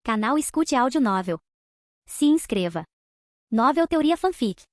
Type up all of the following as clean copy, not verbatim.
Canal Escute Áudio Novel. Se inscreva. Novel Teoria Fanfic.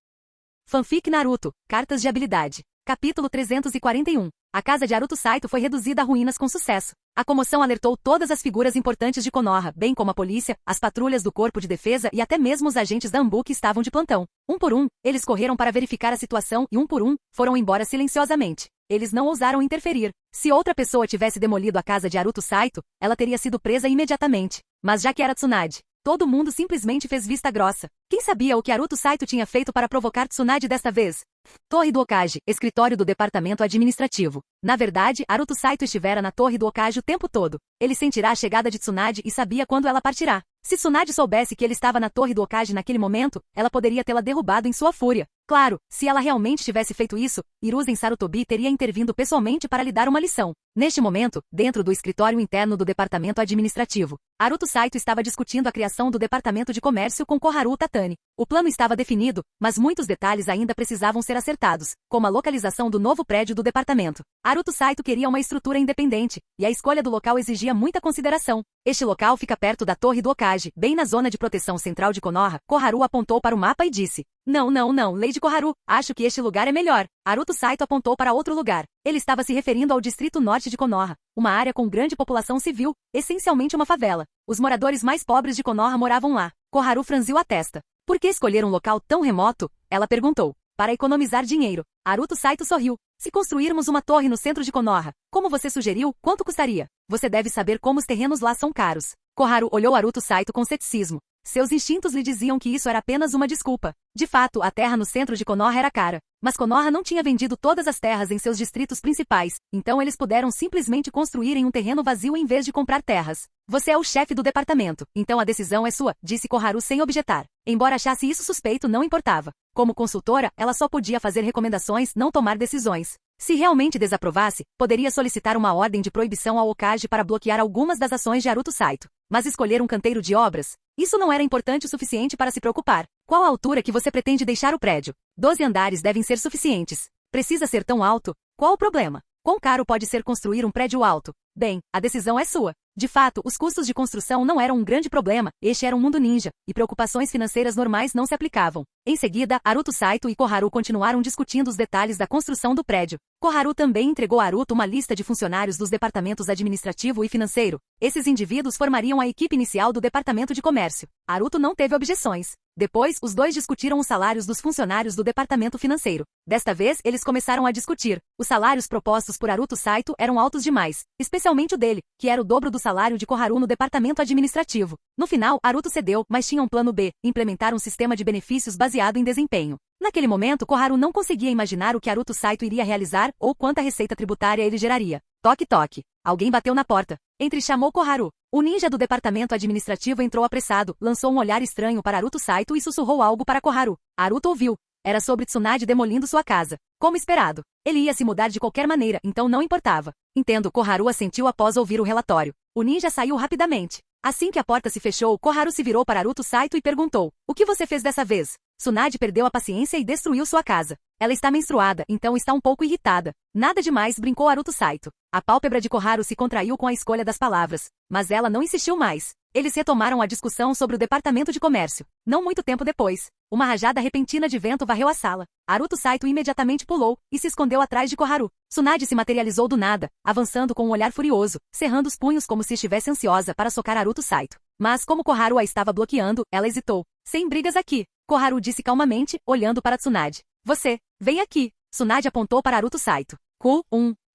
Fanfic Naruto, Cartas de Habilidade. Capítulo 341. A casa de Aruto Saito foi reduzida a ruínas com sucesso. A comoção alertou todas as figuras importantes de Konoha, bem como a polícia, as patrulhas do Corpo de Defesa e até mesmo os agentes da Anbu que estavam de plantão. Um por um, eles correram para verificar a situação e um por um, foram embora silenciosamente. Eles não ousaram interferir. Se outra pessoa tivesse demolido a casa de Aruto Saito, ela teria sido presa imediatamente. Mas já que era Tsunade, todo mundo simplesmente fez vista grossa. Quem sabia o que Aruto Saito tinha feito para provocar Tsunade desta vez? Torre do Hokage, escritório do departamento administrativo. Na verdade, Aruto Saito estivera na torre do Hokage o tempo todo. Ele sentirá a chegada de Tsunade e sabia quando ela partirá. Se Tsunade soubesse que ele estava na torre do Hokage naquele momento, ela poderia tê-la derrubado em sua fúria. Claro, se ela realmente tivesse feito isso, Hiruzen Sarutobi teria intervindo pessoalmente para lhe dar uma lição. Neste momento, dentro do escritório interno do departamento administrativo, Aruto Saito estava discutindo a criação do departamento de comércio com Koharu Tatani. O plano estava definido, mas muitos detalhes ainda precisavam ser acertados, como a localização do novo prédio do departamento. Aruto Saito queria uma estrutura independente, e a escolha do local exigia muita consideração. Este local fica perto da torre do Hokage, bem na zona de proteção central de Konoha. Koharu apontou para o mapa e disse: Não, Lady Koharu, acho que este lugar é melhor. Aruto Saito apontou para outro lugar. Ele estava se referindo ao distrito norte de Konoha, uma área com grande população civil, essencialmente uma favela. Os moradores mais pobres de Konoha moravam lá. Koharu franziu a testa. Por que escolher um local tão remoto? Ela perguntou. Para economizar dinheiro. Aruto Saito sorriu. Se construirmos uma torre no centro de Konoha, como você sugeriu, quanto custaria? Você deve saber como os terrenos lá são caros. Koharu olhou Aruto Saito com ceticismo. Seus instintos lhe diziam que isso era apenas uma desculpa. De fato, a terra no centro de Konoha era cara. Mas Konoha não tinha vendido todas as terras em seus distritos principais, então eles puderam simplesmente construir em um terreno vazio em vez de comprar terras. Você é o chefe do departamento, então a decisão é sua, disse Koharu sem objetar. Embora achasse isso suspeito, não importava. Como consultora, ela só podia fazer recomendações, não tomar decisões. Se realmente desaprovasse, poderia solicitar uma ordem de proibição ao Hokage para bloquear algumas das ações de Aruto Saito. Mas escolher um canteiro de obras? Isso não era importante o suficiente para se preocupar. Qual a altura que você pretende deixar o prédio? 12 andares devem ser suficientes. Precisa ser tão alto? Qual o problema? Quão caro pode ser construir um prédio alto? Bem, a decisão é sua. De fato, os custos de construção não eram um grande problema, este era um mundo ninja, e preocupações financeiras normais não se aplicavam. Em seguida, Aruto Saito e Koharu continuaram discutindo os detalhes da construção do prédio. Koharu também entregou a Aruto uma lista de funcionários dos departamentos administrativo e financeiro. Esses indivíduos formariam a equipe inicial do departamento de comércio. Aruto não teve objeções. Depois, os dois discutiram os salários dos funcionários do departamento financeiro. Desta vez, eles começaram a discutir. Os salários propostos por Aruto Saito eram altos demais, especialmente o dele, que era o dobro do salário de Koharu no departamento administrativo. No final, Aruto cedeu, mas tinha um plano B, implementar um sistema de benefícios baseado em desempenho. Naquele momento, Koharu não conseguia imaginar o que Aruto Saito iria realizar ou quanta receita tributária ele geraria. Toque, toque. Alguém bateu na porta. Entre chamou Koharu. O ninja do departamento administrativo entrou apressado, lançou um olhar estranho para Aruto Saito e sussurrou algo para Koharu. Aruto ouviu. Era sobre Tsunade demolindo sua casa. Como esperado. Ele ia se mudar de qualquer maneira, então não importava. Entendo, Koharu assentiu após ouvir o relatório. O ninja saiu rapidamente. Assim que a porta se fechou, Koharu se virou para Aruto Saito e perguntou: O que você fez dessa vez? Tsunade perdeu a paciência e destruiu sua casa. Ela está menstruada, então está um pouco irritada. Nada demais, brincou Aruto Saito. A pálpebra de Koharu se contraiu com a escolha das palavras, mas ela não insistiu mais. Eles retomaram a discussão sobre o departamento de comércio. Não muito tempo depois, uma rajada repentina de vento varreu a sala. Aruto Saito imediatamente pulou e se escondeu atrás de Koharu. Tsunade se materializou do nada, avançando com um olhar furioso, cerrando os punhos como se estivesse ansiosa para socar Aruto Saito. Mas como Koharu a estava bloqueando, ela hesitou. Sem brigas aqui, Koharu disse calmamente, olhando para Tsunade. Você, vem aqui. Tsunade apontou para Aruto Saito.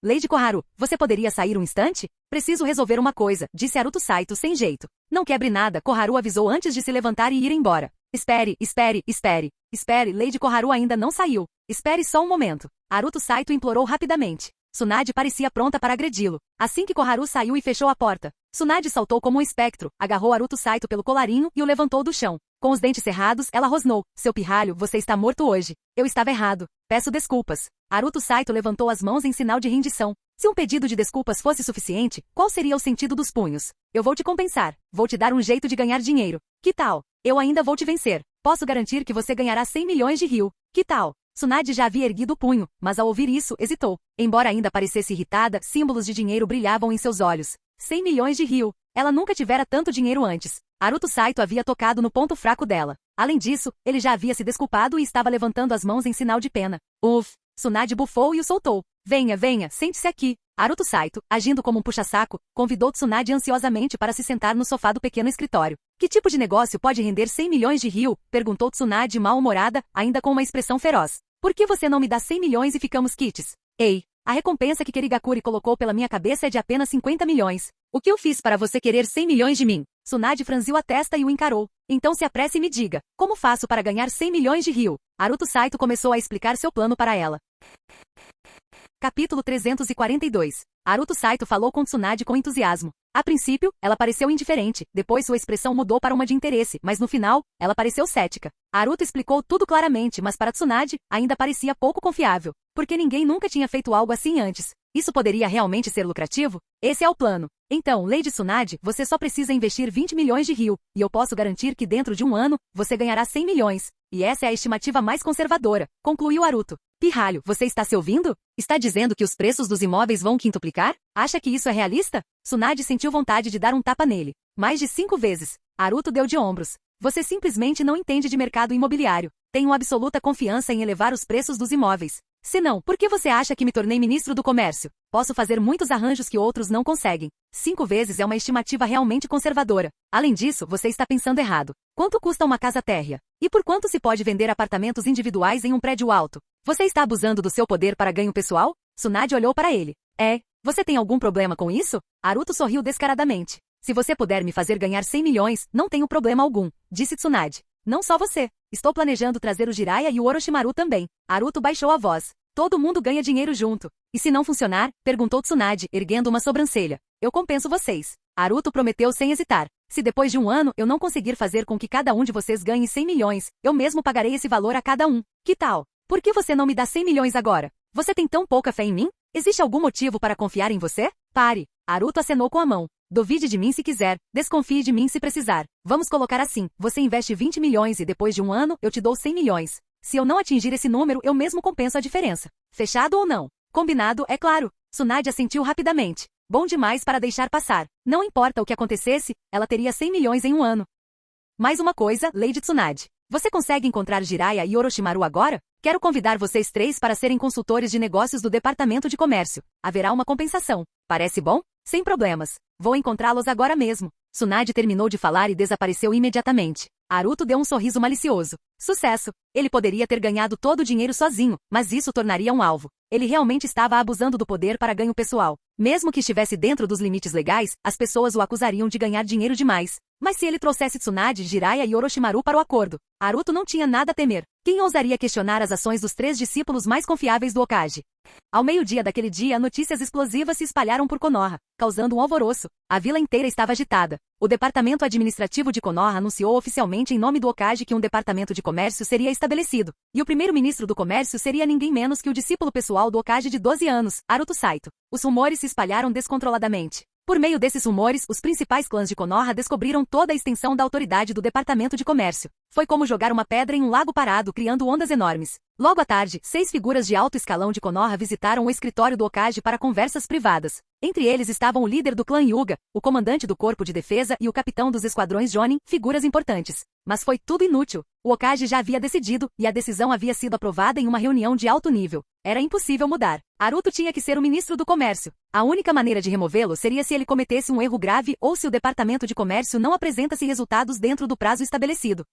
Lady Koharu, você poderia sair um instante? Preciso resolver uma coisa, disse Aruto Saito sem jeito. Não quebre nada, Koharu avisou antes de se levantar e ir embora. Espere, Lady Koharu ainda não saiu. Espere só um momento. Aruto Saito implorou rapidamente. Tsunade parecia pronta para agredi-lo. Assim que Koharu saiu e fechou a porta, Tsunade saltou como um espectro, agarrou Aruto Saito pelo colarinho e o levantou do chão. Com os dentes cerrados, ela rosnou. Seu pirralho, você está morto hoje. Eu estava errado. Peço desculpas. Aruto Saito levantou as mãos em sinal de rendição. Se um pedido de desculpas fosse suficiente, qual seria o sentido dos punhos? Eu vou te compensar. Vou te dar um jeito de ganhar dinheiro. Que tal? Eu ainda vou te vencer. Posso garantir que você ganhará 100 milhões de ryu. Que tal? Tsunade já havia erguido o punho, mas ao ouvir isso, hesitou. Embora ainda parecesse irritada, símbolos de dinheiro brilhavam em seus olhos. 100 milhões de ryu. Ela nunca tivera tanto dinheiro antes. Aruto Saito havia tocado no ponto fraco dela. Além disso, ele já havia se desculpado e estava levantando as mãos em sinal de pena. Uff! Tsunade bufou e o soltou. Venha, venha, sente-se aqui. Aruto Saito, agindo como um puxa-saco, convidou Tsunade ansiosamente para se sentar no sofá do pequeno escritório. Que tipo de negócio pode render 100 milhões de ryu? Perguntou Tsunade mal-humorada, ainda com uma expressão feroz. Por que você não me dá 100 milhões e ficamos quites? Ei, a recompensa que Kirigakuri colocou pela minha cabeça é de apenas 50 milhões. O que eu fiz para você querer 100 milhões de mim? Tsunade franziu a testa e o encarou. Então se apresse e me diga, como faço para ganhar 100 milhões de ryu? Aruto Saito começou a explicar seu plano para ela. Capítulo 342. Aruto Saito falou com Tsunade com entusiasmo. A princípio, ela pareceu indiferente, depois sua expressão mudou para uma de interesse, mas no final, ela pareceu cética. Aruto explicou tudo claramente, mas para Tsunade, ainda parecia pouco confiável, porque ninguém nunca tinha feito algo assim antes. Isso poderia realmente ser lucrativo? Esse é o plano. Então, Lady Tsunade, você só precisa investir 20 milhões de ryu, e eu posso garantir que dentro de um ano, você ganhará 100 milhões. E essa é a estimativa mais conservadora, concluiu Aruto. Pirralho, você está se ouvindo? Está dizendo que os preços dos imóveis vão quintuplicar? Acha que isso é realista? Tsunade sentiu vontade de dar um tapa nele. Mais de 5 vezes. Aruto deu de ombros. Você simplesmente não entende de mercado imobiliário. Tenho absoluta confiança em elevar os preços dos imóveis. Se não, por que você acha que me tornei ministro do comércio? Posso fazer muitos arranjos que outros não conseguem. 5 vezes é uma estimativa realmente conservadora. Além disso, você está pensando errado. Quanto custa uma casa térrea? E por quanto se pode vender apartamentos individuais em um prédio alto? Você está abusando do seu poder para ganho pessoal? Tsunade olhou para ele. Você tem algum problema com isso? Aruto sorriu descaradamente. Se você puder me fazer ganhar 100 milhões, não tenho problema algum, disse Tsunade. Não só você. Estou planejando trazer o Jiraiya e o Orochimaru também. Aruto baixou a voz. Todo mundo ganha dinheiro junto. E se não funcionar? Perguntou Tsunade, erguendo uma sobrancelha. Eu compenso vocês. Aruto prometeu sem hesitar. Se depois de um ano eu não conseguir fazer com que cada um de vocês ganhe 100 milhões, eu mesmo pagarei esse valor a cada um. Que tal? Por que você não me dá 100 milhões agora? Você tem tão pouca fé em mim? Existe algum motivo para confiar em você? Pare. Aruto acenou com a mão. Duvide de mim se quiser, desconfie de mim se precisar. Vamos colocar assim, você investe 20 milhões e depois de um ano, eu te dou 100 milhões. Se eu não atingir esse número, eu mesmo compenso a diferença. Fechado ou não? Combinado, é claro. Tsunade assentiu rapidamente. Bom demais para deixar passar. Não importa o que acontecesse, ela teria 100 milhões em um ano. Mais uma coisa, Lady Tsunade. Você consegue encontrar Jiraiya e Orochimaru agora? Quero convidar vocês 3 para serem consultores de negócios do Departamento de Comércio. Haverá uma compensação. Parece bom? Sem problemas. Vou encontrá-los agora mesmo. Tsunade terminou de falar e desapareceu imediatamente. Aruto deu um sorriso malicioso. Sucesso! Ele poderia ter ganhado todo o dinheiro sozinho, mas isso tornaria um alvo. Ele realmente estava abusando do poder para ganho pessoal. Mesmo que estivesse dentro dos limites legais, as pessoas o acusariam de ganhar dinheiro demais. Mas se ele trouxesse Tsunade, Jiraiya e Orochimaru para o acordo, Aruto não tinha nada a temer. Quem ousaria questionar as ações dos 3 discípulos mais confiáveis do Hokage? Ao meio-dia daquele dia, notícias explosivas se espalharam por Konoha, causando um alvoroço. A vila inteira estava agitada. O departamento administrativo de Konoha anunciou oficialmente em nome do Hokage que um departamento de comércio seria estabelecido, e o primeiro-ministro do comércio seria ninguém menos que o discípulo pessoal do Hokage de 12 anos, Aruto Saito. Os rumores se espalharam descontroladamente. Por meio desses rumores, os principais clãs de Konoha descobriram toda a extensão da autoridade do departamento de comércio. Foi como jogar uma pedra em um lago parado, criando ondas enormes. Logo à tarde, 6 figuras de alto escalão de Konoha visitaram o escritório do Hokage para conversas privadas. Entre eles estavam o líder do clã Hyuga, o comandante do corpo de defesa e o capitão dos esquadrões Jonin, figuras importantes. Mas foi tudo inútil. O Hokage já havia decidido, e a decisão havia sido aprovada em uma reunião de alto nível. Era impossível mudar. Aruto tinha que ser o ministro do comércio. A única maneira de removê-lo seria se ele cometesse um erro grave ou se o departamento de comércio não apresentasse resultados dentro do prazo estabelecido.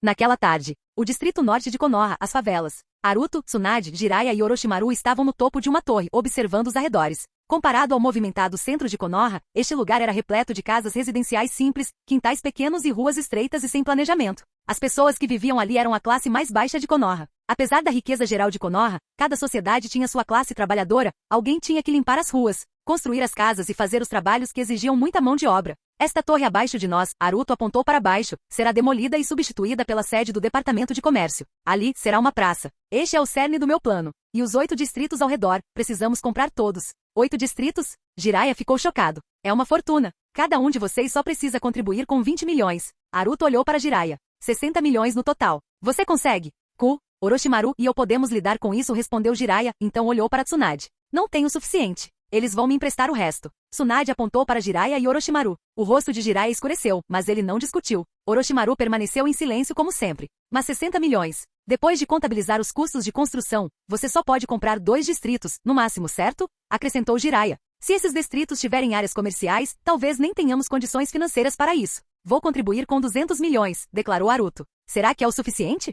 Naquela tarde, o distrito norte de Konoha, as favelas. Aruto, Tsunade, Jiraiya e Orochimaru estavam no topo de uma torre, observando os arredores. Comparado ao movimentado centro de Konoha, este lugar era repleto de casas residenciais simples, quintais pequenos e ruas estreitas e sem planejamento. As pessoas que viviam ali eram a classe mais baixa de Konoha. Apesar da riqueza geral de Konoha, cada sociedade tinha sua classe trabalhadora, alguém tinha que limpar as ruas, construir as casas e fazer os trabalhos que exigiam muita mão de obra. Esta torre abaixo de nós, Aruto apontou para baixo, será demolida e substituída pela sede do Departamento de Comércio. Ali, será uma praça. Este é o cerne do meu plano. E os 8 distritos ao redor, precisamos comprar todos. 8 distritos? Jiraiya ficou chocado. É uma fortuna. Cada um de vocês só precisa contribuir com 20 milhões. Aruto olhou para Jiraiya. 60 milhões no total. Você consegue? Orochimaru e eu podemos lidar com isso, respondeu Jiraiya, então olhou para Tsunade. Não tenho o suficiente. Eles vão me emprestar o resto. Tsunade apontou para Jiraiya e Orochimaru. O rosto de Jiraiya escureceu, mas ele não discutiu. Orochimaru permaneceu em silêncio como sempre. Mas 60 milhões. Depois de contabilizar os custos de construção, você só pode comprar 2 distritos, no máximo, certo? Acrescentou Jiraiya. Se esses distritos tiverem áreas comerciais, talvez nem tenhamos condições financeiras para isso. Vou contribuir com 200 milhões, declarou Naruto. Será que é o suficiente?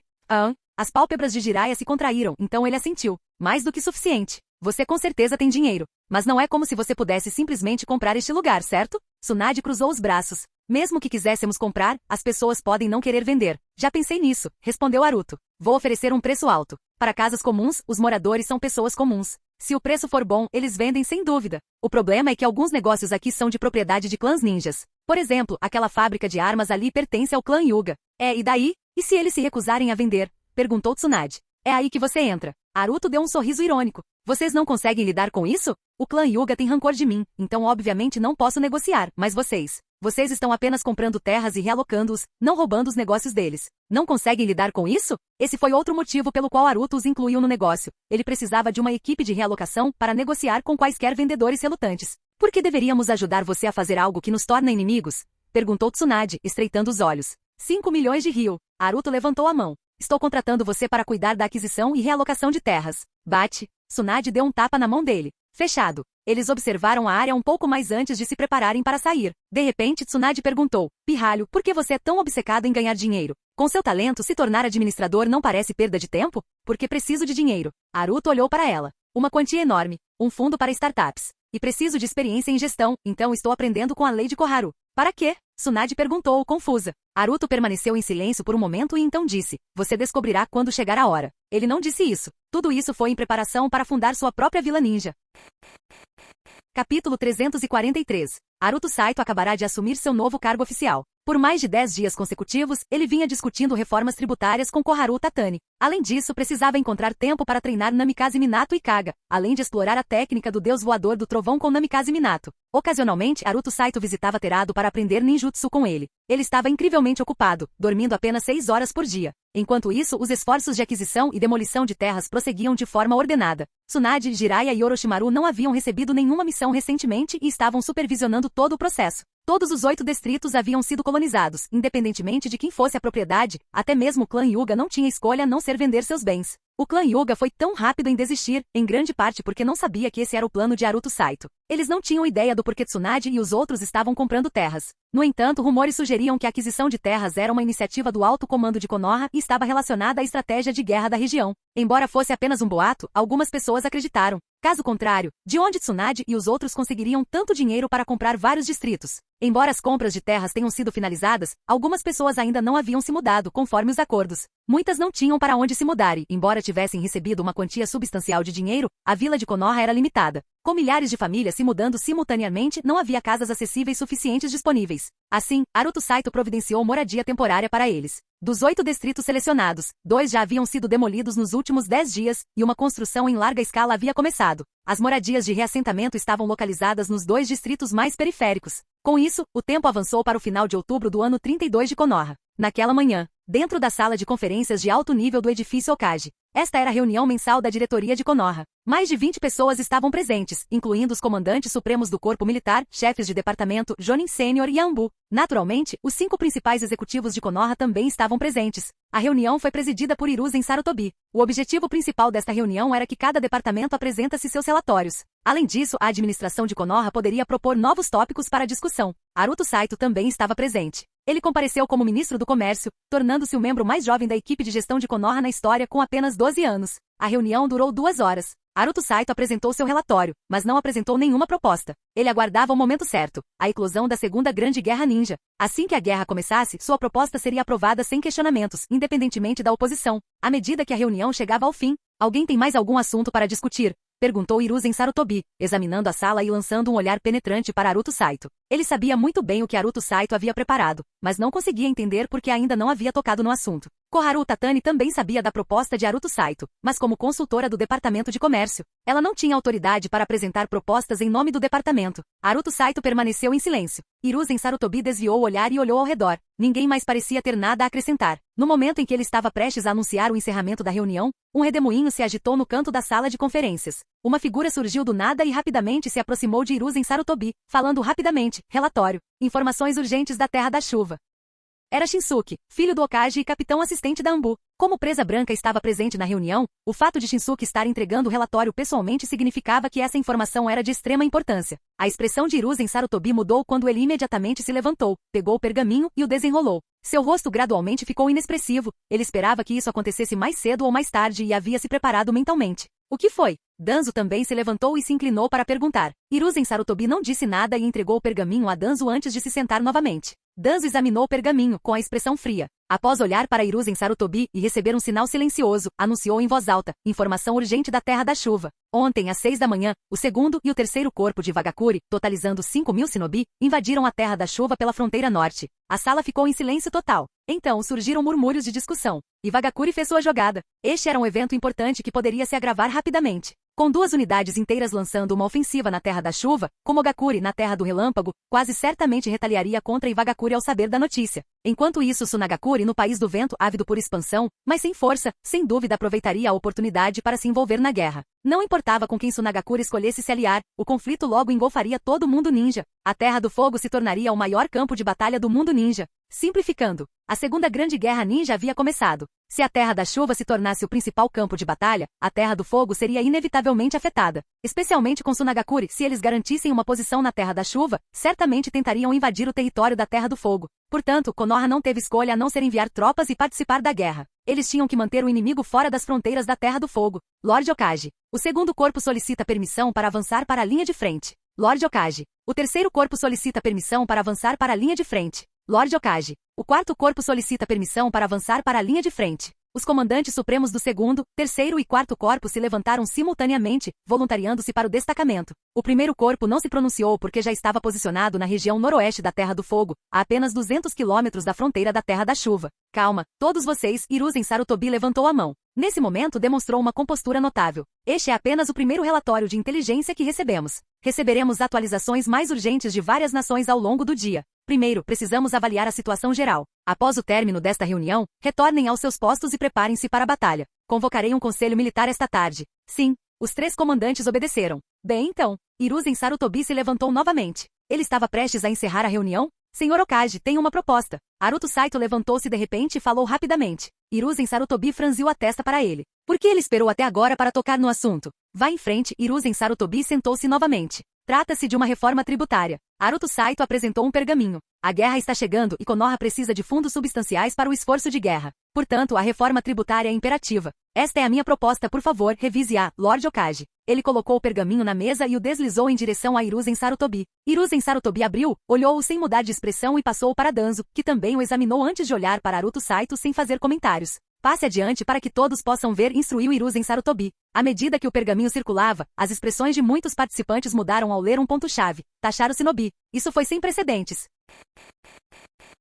As pálpebras de Jiraiya se contraíram, então ele assentiu. Mais do que suficiente. Você com certeza tem dinheiro. Mas não é como se você pudesse simplesmente comprar este lugar, certo? Tsunade cruzou os braços. Mesmo que quiséssemos comprar, as pessoas podem não querer vender. Já pensei nisso, respondeu Naruto. Vou oferecer um preço alto. Para casas comuns, os moradores são pessoas comuns. Se o preço for bom, eles vendem sem dúvida. O problema é que alguns negócios aqui são de propriedade de clãs ninjas. Por exemplo, aquela fábrica de armas ali pertence ao clã Hyuga. E daí? E se eles se recusarem a vender? Perguntou Tsunade. É aí que você entra. Naruto deu um sorriso irônico. Vocês não conseguem lidar com isso? O clã Hyuga tem rancor de mim, então obviamente não posso negociar, mas vocês estão apenas comprando terras e realocando-os, não roubando os negócios deles. Não conseguem lidar com isso? Esse foi outro motivo pelo qual Naruto os incluiu no negócio. Ele precisava de uma equipe de realocação para negociar com quaisquer vendedores relutantes. Por que deveríamos ajudar você a fazer algo que nos torna inimigos? Perguntou Tsunade, estreitando os olhos. 5 milhões de ryo. Naruto levantou a mão. Estou contratando você para cuidar da aquisição e realocação de terras. Bate. Tsunade deu um tapa na mão dele. Fechado. Eles observaram a área um pouco mais antes de se prepararem para sair. De repente, Tsunade perguntou. Pirralho, por que você é tão obcecado em ganhar dinheiro? Com seu talento, se tornar administrador não parece perda de tempo? Porque preciso de dinheiro. Naruto olhou para ela. Uma quantia enorme. Um fundo para startups. E preciso de experiência em gestão, então estou aprendendo com a lei de Koharu. Para quê? Tsunade perguntou, confusa. Naruto permaneceu em silêncio por um momento e então disse, você descobrirá quando chegar a hora. Ele não disse isso. Tudo isso foi em preparação para fundar sua própria vila ninja. Capítulo 343. Naruto Saito acabará de assumir seu novo cargo oficial. Por mais de 10 dias consecutivos, ele vinha discutindo reformas tributárias com Koharu Tatani. Além disso, precisava encontrar tempo para treinar Namikaze Minato e Kaga, além de explorar a técnica do deus voador do trovão com Namikaze Minato. Ocasionalmente, Naruto Saito visitava Terado para aprender ninjutsu com ele. Ele estava incrivelmente ocupado, dormindo apenas 6 horas por dia. Enquanto isso, os esforços de aquisição e demolição de terras prosseguiam de forma ordenada. Tsunade, Jiraiya e Orochimaru não haviam recebido nenhuma missão recentemente e estavam supervisionando todo o processo. Todos os 8 distritos haviam sido colonizados, independentemente de quem fosse a propriedade, até mesmo o clã Hyuga não tinha escolha a não ser vender seus bens. O clã Hyuga foi tão rápido em desistir, em grande parte porque não sabia que esse era o plano de Naruto Saito. Eles não tinham ideia do porquê Tsunade e os outros estavam comprando terras. No entanto, rumores sugeriam que a aquisição de terras era uma iniciativa do alto comando de Konoha e estava relacionada à estratégia de guerra da região. Embora fosse apenas um boato, algumas pessoas acreditaram. Caso contrário, de onde Tsunade e os outros conseguiriam tanto dinheiro para comprar vários distritos? Embora as compras de terras tenham sido finalizadas, algumas pessoas ainda não haviam se mudado conforme os acordos. Muitas não tinham para onde se mudar e, embora tivessem recebido uma quantia substancial de dinheiro, a vila de Konoha era limitada. Com milhares de famílias se mudando simultaneamente, não havia casas acessíveis suficientes disponíveis. Assim, Naruto Saito providenciou moradia temporária para eles. Dos 8 distritos selecionados, 2 já haviam sido demolidos nos últimos 10 dias, e uma construção em larga escala havia começado. As moradias de reassentamento estavam localizadas nos 2 distritos mais periféricos. Com isso, o tempo avançou para o final de outubro do ano 32 de Konoha. Naquela manhã, dentro da sala de conferências de alto nível do edifício Okage. Esta era a reunião mensal da diretoria de Konoha. Mais de 20 pessoas estavam presentes, incluindo os comandantes supremos do corpo militar, chefes de departamento, Jonin Sênior e Anbu. Naturalmente, os 5 principais executivos de Konoha também estavam presentes. A reunião foi presidida por Hiruzen Sarutobi. O objetivo principal desta reunião era que cada departamento apresentasse seus relatórios. Além disso, a administração de Konoha poderia propor novos tópicos para discussão. Naruto Saito também estava presente. Ele compareceu como ministro do comércio, tornando-se o membro mais jovem da equipe de gestão de Konoha na história com apenas 12 anos. A reunião durou 2 horas. Naruto Saito apresentou seu relatório, mas não apresentou nenhuma proposta. Ele aguardava o momento certo, a eclosão da Segunda Grande Guerra Ninja. Assim que a guerra começasse, sua proposta seria aprovada sem questionamentos, independentemente da oposição. À medida que a reunião chegava ao fim, alguém tem mais algum assunto para discutir? Perguntou Hiruzen Sarutobi, examinando a sala e lançando um olhar penetrante para Naruto Saito. Ele sabia muito bem o que Naruto Saito havia preparado, mas não conseguia entender porque ainda não havia tocado no assunto. Koharu Tatani também sabia da proposta de Haruto Saito, mas como consultora do Departamento de Comércio, ela não tinha autoridade para apresentar propostas em nome do departamento. Haruto Saito permaneceu em silêncio. Hiruzen Sarutobi desviou o olhar e olhou ao redor. Ninguém mais parecia ter nada a acrescentar. No momento em que ele estava prestes a anunciar o encerramento da reunião, um redemoinho se agitou no canto da sala de conferências. Uma figura surgiu do nada e rapidamente se aproximou de Hiruzen Sarutobi, falando rapidamente: relatório, informações urgentes da Terra da Chuva. Era Shinsuke, filho do Okage e capitão assistente da Anbu. Como Presa Branca estava presente na reunião, o fato de Shinsuke estar entregando o relatório pessoalmente significava que essa informação era de extrema importância. A expressão de Hiruzen Sarutobi mudou quando ele imediatamente se levantou, pegou o pergaminho e o desenrolou. Seu rosto gradualmente ficou inexpressivo. Ele esperava que isso acontecesse mais cedo ou mais tarde e havia se preparado mentalmente. O que foi? Danzo também se levantou e se inclinou para perguntar. Hiruzen Sarutobi não disse nada e entregou o pergaminho a Danzo antes de se sentar novamente. Danzo examinou o pergaminho com a expressão fria. Após olhar para Hiruzen Sarutobi e receber um sinal silencioso, anunciou em voz alta: informação urgente da Terra da Chuva. Ontem, às 6 da manhã, o segundo e o terceiro corpo de Wagakuri, totalizando 5.000 shinobi, invadiram a Terra da Chuva pela fronteira norte. A sala ficou em silêncio total. Então surgiram murmúrios de discussão. E Wagakuri fez sua jogada. Este era um evento importante que poderia se agravar rapidamente. Com 2 unidades inteiras lançando uma ofensiva na Terra da Chuva, Komogakuri na Terra do Relâmpago, quase certamente retaliaria contra Iwagakuri ao saber da notícia. Enquanto isso, Tsunagakuri, no País do Vento, ávido por expansão, mas sem força, sem dúvida aproveitaria a oportunidade para se envolver na guerra. Não importava com quem Tsunagakuri escolhesse se aliar, o conflito logo engolfaria todo o mundo ninja. A Terra do Fogo se tornaria o maior campo de batalha do mundo ninja. Simplificando, a Segunda Grande Guerra Ninja havia começado. Se a Terra da Chuva se tornasse o principal campo de batalha, a Terra do Fogo seria inevitavelmente afetada. Especialmente com Tsunagakuri, se eles garantissem uma posição na Terra da Chuva, certamente tentariam invadir o território da Terra do Fogo. Portanto, Konoha não teve escolha a não ser enviar tropas e participar da guerra. Eles tinham que manter o inimigo fora das fronteiras da Terra do Fogo. Lord Okage. O segundo corpo solicita permissão para avançar para a linha de frente. Lord Okage. O terceiro corpo solicita permissão para avançar para a linha de frente. Lord Okage. O quarto corpo solicita permissão para avançar para a linha de frente. Os comandantes supremos do segundo, terceiro e quarto corpo se levantaram simultaneamente, voluntariando-se para o destacamento. O primeiro corpo não se pronunciou porque já estava posicionado na região noroeste da Terra do Fogo, a apenas 200 quilômetros da fronteira da Terra da Chuva. Calma, todos vocês, Hiruzen Sarutobi levantou a mão. Nesse momento demonstrou uma compostura notável. Este é apenas o primeiro relatório de inteligência que recebemos. Receberemos atualizações mais urgentes de várias nações ao longo do dia. Primeiro, precisamos avaliar a situação geral. Após o término desta reunião, retornem aos seus postos e preparem-se para a batalha. Convocarei um conselho militar esta tarde. Sim, os 3 comandantes obedeceram. Bem então, Hiruzen Sarutobi se levantou novamente. Ele estava prestes a encerrar a reunião? Senhor Okage, tenho uma proposta. Haruto Saito levantou-se de repente e falou rapidamente. Hiruzen Sarutobi franziu a testa para ele. Por que ele esperou até agora para tocar no assunto? Vá em frente, Hiruzen Sarutobi sentou-se novamente. Trata-se de uma reforma tributária. Haruto Saito apresentou um pergaminho. A guerra está chegando e Konoha precisa de fundos substanciais para o esforço de guerra. Portanto, a reforma tributária é imperativa. Esta é a minha proposta, por favor, revise-a, Lord Okage. Ele colocou o pergaminho na mesa e o deslizou em direção a Hiruzen Sarutobi. Hiruzen Sarutobi abriu, olhou-o sem mudar de expressão e passou para Danzo, que também o examinou antes de olhar para Haruto Saito sem fazer comentários. Passe adiante para que todos possam ver, instruiu Hiruzen Sarutobi. À medida que o pergaminho circulava, as expressões de muitos participantes mudaram ao ler um ponto-chave. Taxar o shinobi. Isso foi sem precedentes.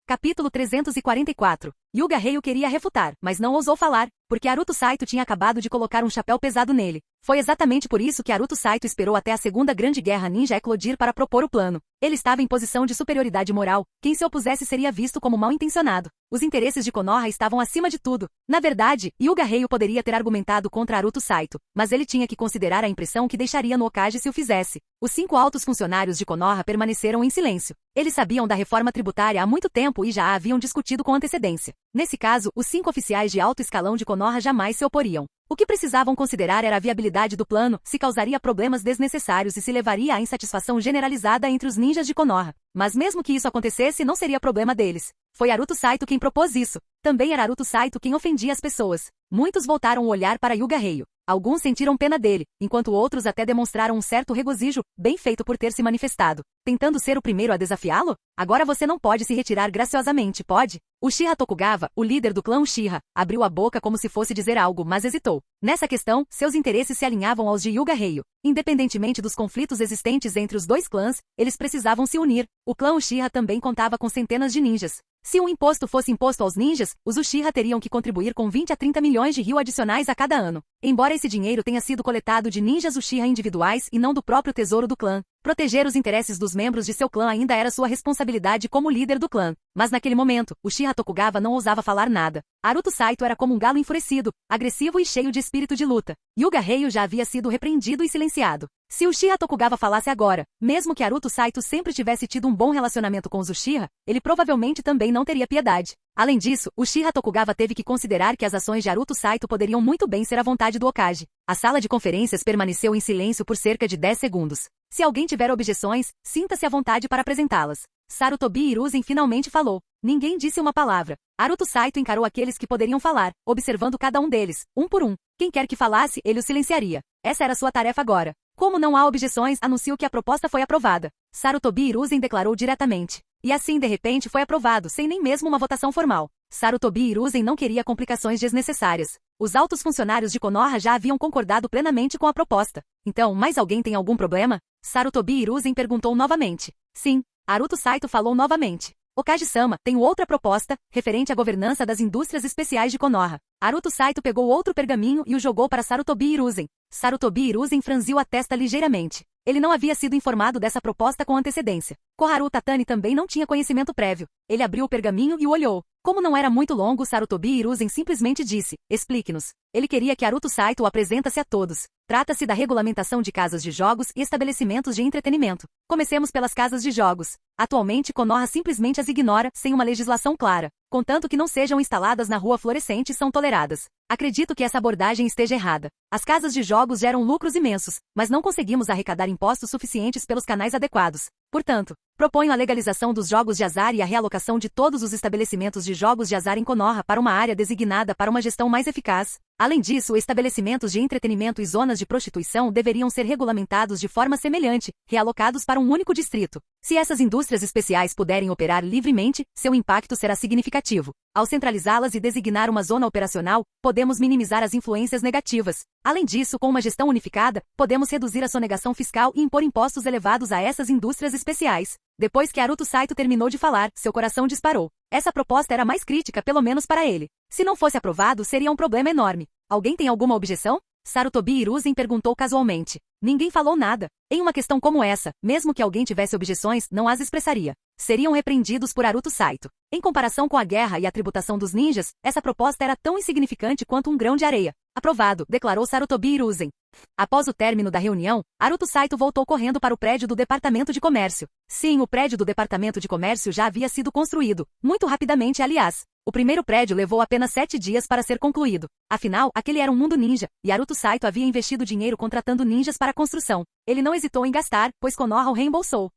Capítulo 344. Yuga Rei o queria refutar, mas não ousou falar, porque Haruto Saito tinha acabado de colocar um chapéu pesado nele. Foi exatamente por isso que Haruto Saito esperou até a Segunda Grande Guerra Ninja eclodir para propor o plano. Ele estava em posição de superioridade moral, quem se opusesse seria visto como mal-intencionado. Os interesses de Konoha estavam acima de tudo. Na verdade, Yuga Rei poderia ter argumentado contra Haruto Saito, mas ele tinha que considerar a impressão que deixaria no Okage se o fizesse. Os 5 altos funcionários de Konoha permaneceram em silêncio. Eles sabiam da reforma tributária há muito tempo e já a haviam discutido com antecedência. Nesse caso, os 5 oficiais de alto escalão de Konoha jamais se oporiam. O que precisavam considerar era a viabilidade do plano, se causaria problemas desnecessários e se levaria à insatisfação generalizada entre os ninjas de Konoha. Mas mesmo que isso acontecesse, não seria problema deles. Foi Haruto Saito quem propôs isso. Também era Haruto Saito quem ofendia as pessoas. Muitos voltaram o olhar para Yuga Rei. Alguns sentiram pena dele, enquanto outros até demonstraram um certo regozijo, bem feito por ter se manifestado. Tentando ser o primeiro a desafiá-lo? Agora você não pode se retirar graciosamente, pode? Uchiha Tokugawa, o líder do clã Uchiha, abriu a boca como se fosse dizer algo, mas hesitou. Nessa questão, seus interesses se alinhavam aos de Hyuga Heiho. Independentemente dos conflitos existentes entre os dois clãs, eles precisavam se unir. O clã Uchiha também contava com centenas de ninjas. Se um imposto fosse imposto aos ninjas, os Uchiha teriam que contribuir com 20 a 30 milhões de ryu adicionais a cada ano. Embora esse dinheiro tenha sido coletado de ninjas Uchiha individuais e não do próprio tesouro do clã, proteger os interesses dos membros de seu clã ainda era sua responsabilidade como líder do clã. Mas naquele momento, Uchiha Tokugawa não ousava falar nada. Haruto Saito era como um galo enfurecido, agressivo e cheio de espírito de luta. Hyuga Heiho já havia sido repreendido e silenciado. Se Uchiha Tokugawa falasse agora, mesmo que Haruto Saito sempre tivesse tido um bom relacionamento com os Uchiha, ele provavelmente também não teria piedade. Além disso, Uchiha Tokugawa teve que considerar que as ações de Haruto Saito poderiam muito bem ser a vontade do Hokage. A sala de conferências permaneceu em silêncio por cerca de 10 segundos. Se alguém tiver objeções, sinta-se à vontade para apresentá-las. Sarutobi Hiruzen finalmente falou. Ninguém disse uma palavra. Haruto Saito encarou aqueles que poderiam falar, observando cada um deles, um por um. Quem quer que falasse, ele o silenciaria. Essa era sua tarefa agora. Como não há objeções, anuncio que a proposta foi aprovada. Sarutobi Hiruzen declarou diretamente. E assim, de repente, foi aprovado, sem nem mesmo uma votação formal. Sarutobi Hiruzen não queria complicações desnecessárias. Os altos funcionários de Konoha já haviam concordado plenamente com a proposta. Então, mais alguém tem algum problema? Sarutobi Hiruzen perguntou novamente. Sim, Haruto Saito falou novamente. Hokage-sama, tenho outra proposta, referente à governança das indústrias especiais de Konoha. Haruto Saito pegou outro pergaminho e o jogou para Sarutobi Hiruzen. Sarutobi Hiruzen franziu a testa ligeiramente. Ele não havia sido informado dessa proposta com antecedência. Koharu Tatani também não tinha conhecimento prévio. Ele abriu o pergaminho e o olhou. Como não era muito longo, Sarutobi Hiruzen simplesmente disse, explique-nos. Ele queria que Haruto Saito o apresentasse a todos. Trata-se da regulamentação de casas de jogos e estabelecimentos de entretenimento. Comecemos pelas casas de jogos. Atualmente, Konoha simplesmente as ignora, sem uma legislação clara. Contanto que não sejam instaladas na rua florescente são toleradas. Acredito que essa abordagem esteja errada. As casas de jogos geram lucros imensos, mas não conseguimos arrecadar impostos suficientes pelos canais adequados. Portanto, proponho a legalização dos jogos de azar e a realocação de todos os estabelecimentos de jogos de azar em Konoha para uma área designada para uma gestão mais eficaz. Além disso, estabelecimentos de entretenimento e zonas de prostituição deveriam ser regulamentados de forma semelhante, realocados para um único distrito. Se essas indústrias especiais puderem operar livremente, seu impacto será significativo. Ao centralizá-las e designar uma zona operacional, podemos minimizar as influências negativas. Além disso, com uma gestão unificada, podemos reduzir a sonegação fiscal e impor impostos elevados a essas indústrias especiais. Depois que Haruto Saito terminou de falar, seu coração disparou. Essa proposta era mais crítica, pelo menos para ele. Se não fosse aprovado, seria um problema enorme. Alguém tem alguma objeção? Sarutobi Hiruzen perguntou casualmente. Ninguém falou nada. Em uma questão como essa, mesmo que alguém tivesse objeções, não as expressaria. Seriam repreendidos por Haruto Saito. Em comparação com a guerra e a tributação dos ninjas, essa proposta era tão insignificante quanto um grão de areia. Aprovado, declarou Sarutobi Hiruzen. Após o término da reunião, Haruto Saito voltou correndo para o prédio do Departamento de Comércio. Sim, o prédio do Departamento de Comércio já havia sido construído. Muito rapidamente, aliás. O primeiro prédio levou apenas 7 dias para ser concluído. Afinal, aquele era um mundo ninja, e Haruto Saito havia investido dinheiro contratando ninjas para a construção. Ele não hesitou em gastar, pois Konoha o reembolsou.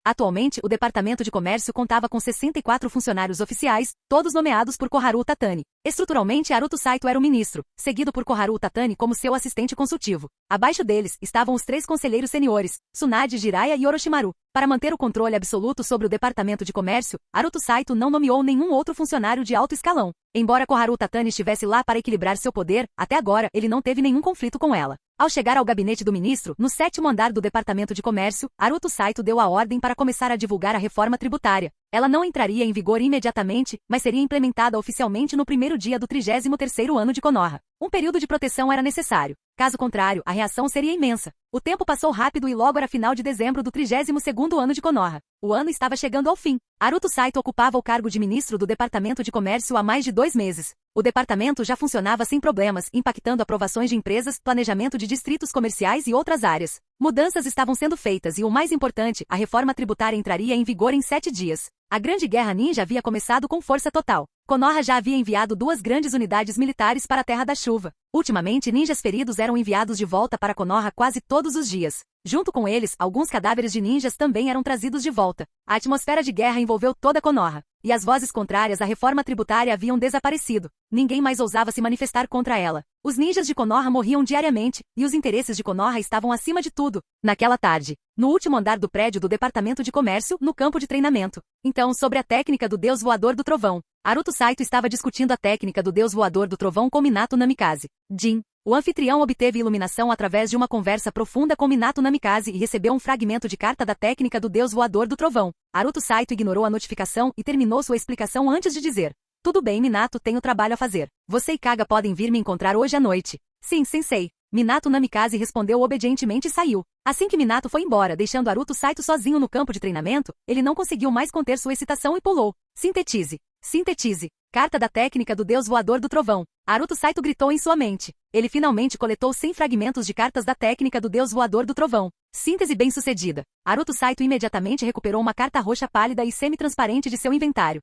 Atualmente, o Departamento de Comércio contava com 64 funcionários oficiais, todos nomeados por Koharu Tatani. Estruturalmente, Haruto Saito era o ministro, seguido por Koharu Tatani como seu assistente consultivo. Abaixo deles, estavam os 3 conselheiros seniores, Tsunade, Jiraiya e Orochimaru. Para manter o controle absoluto sobre o Departamento de Comércio, Haruto Saito não nomeou nenhum outro funcionário de alto escalão. Embora Koharu Tatani estivesse lá para equilibrar seu poder, até agora ele não teve nenhum conflito com ela. Ao chegar ao gabinete do ministro, no 7º andar do Departamento de Comércio, Haruto Saito deu a ordem para começar a divulgar a reforma tributária. Ela não entraria em vigor imediatamente, mas seria implementada oficialmente no primeiro dia do 33º ano de Konoha. Um período de proteção era necessário. Caso contrário, a reação seria imensa. O tempo passou rápido e logo era final de dezembro do 32º ano de Konoha. O ano estava chegando ao fim. Haruto Saito ocupava o cargo de ministro do Departamento de Comércio há mais de 2 meses. O departamento já funcionava sem problemas, impactando aprovações de empresas, planejamento de distritos comerciais e outras áreas. Mudanças estavam sendo feitas e, o mais importante, a reforma tributária entraria em vigor em 7 dias. A Grande Guerra Ninja havia começado com força total. Konoha já havia enviado 2 grandes unidades militares para a Terra da Chuva. Ultimamente, ninjas feridos eram enviados de volta para Konoha quase todos os dias. Junto com eles, alguns cadáveres de ninjas também eram trazidos de volta. A atmosfera de guerra envolveu toda Konoha. E as vozes contrárias à reforma tributária haviam desaparecido. Ninguém mais ousava se manifestar contra ela. Os ninjas de Konoha morriam diariamente, e os interesses de Konoha estavam acima de tudo. Naquela tarde, no último andar do prédio do Departamento de Comércio, no campo de treinamento. Então, sobre a técnica do Deus Voador do Trovão. Aruto Saito estava discutindo a técnica do deus voador do trovão com Minato Namikaze. Jin. O anfitrião obteve iluminação através de uma conversa profunda com Minato Namikaze e recebeu um fragmento de carta da técnica do deus voador do trovão. Aruto Saito ignorou a notificação e terminou sua explicação antes de dizer: tudo bem, Minato, tenho trabalho a fazer. Você e Kaga podem vir me encontrar hoje à noite. Sim, sensei. Minato Namikaze respondeu obedientemente e saiu. Assim que Minato foi embora, deixando Aruto Saito sozinho no campo de treinamento, ele não conseguiu mais conter sua excitação e pulou. Sintetize. Sintetize. Carta da técnica do deus voador do trovão. Aruto Saito gritou em sua mente. Ele finalmente coletou 100 fragmentos de cartas da técnica do deus voador do trovão. Síntese bem-sucedida. Aruto Saito imediatamente recuperou uma carta roxa pálida e semi-transparente de seu inventário.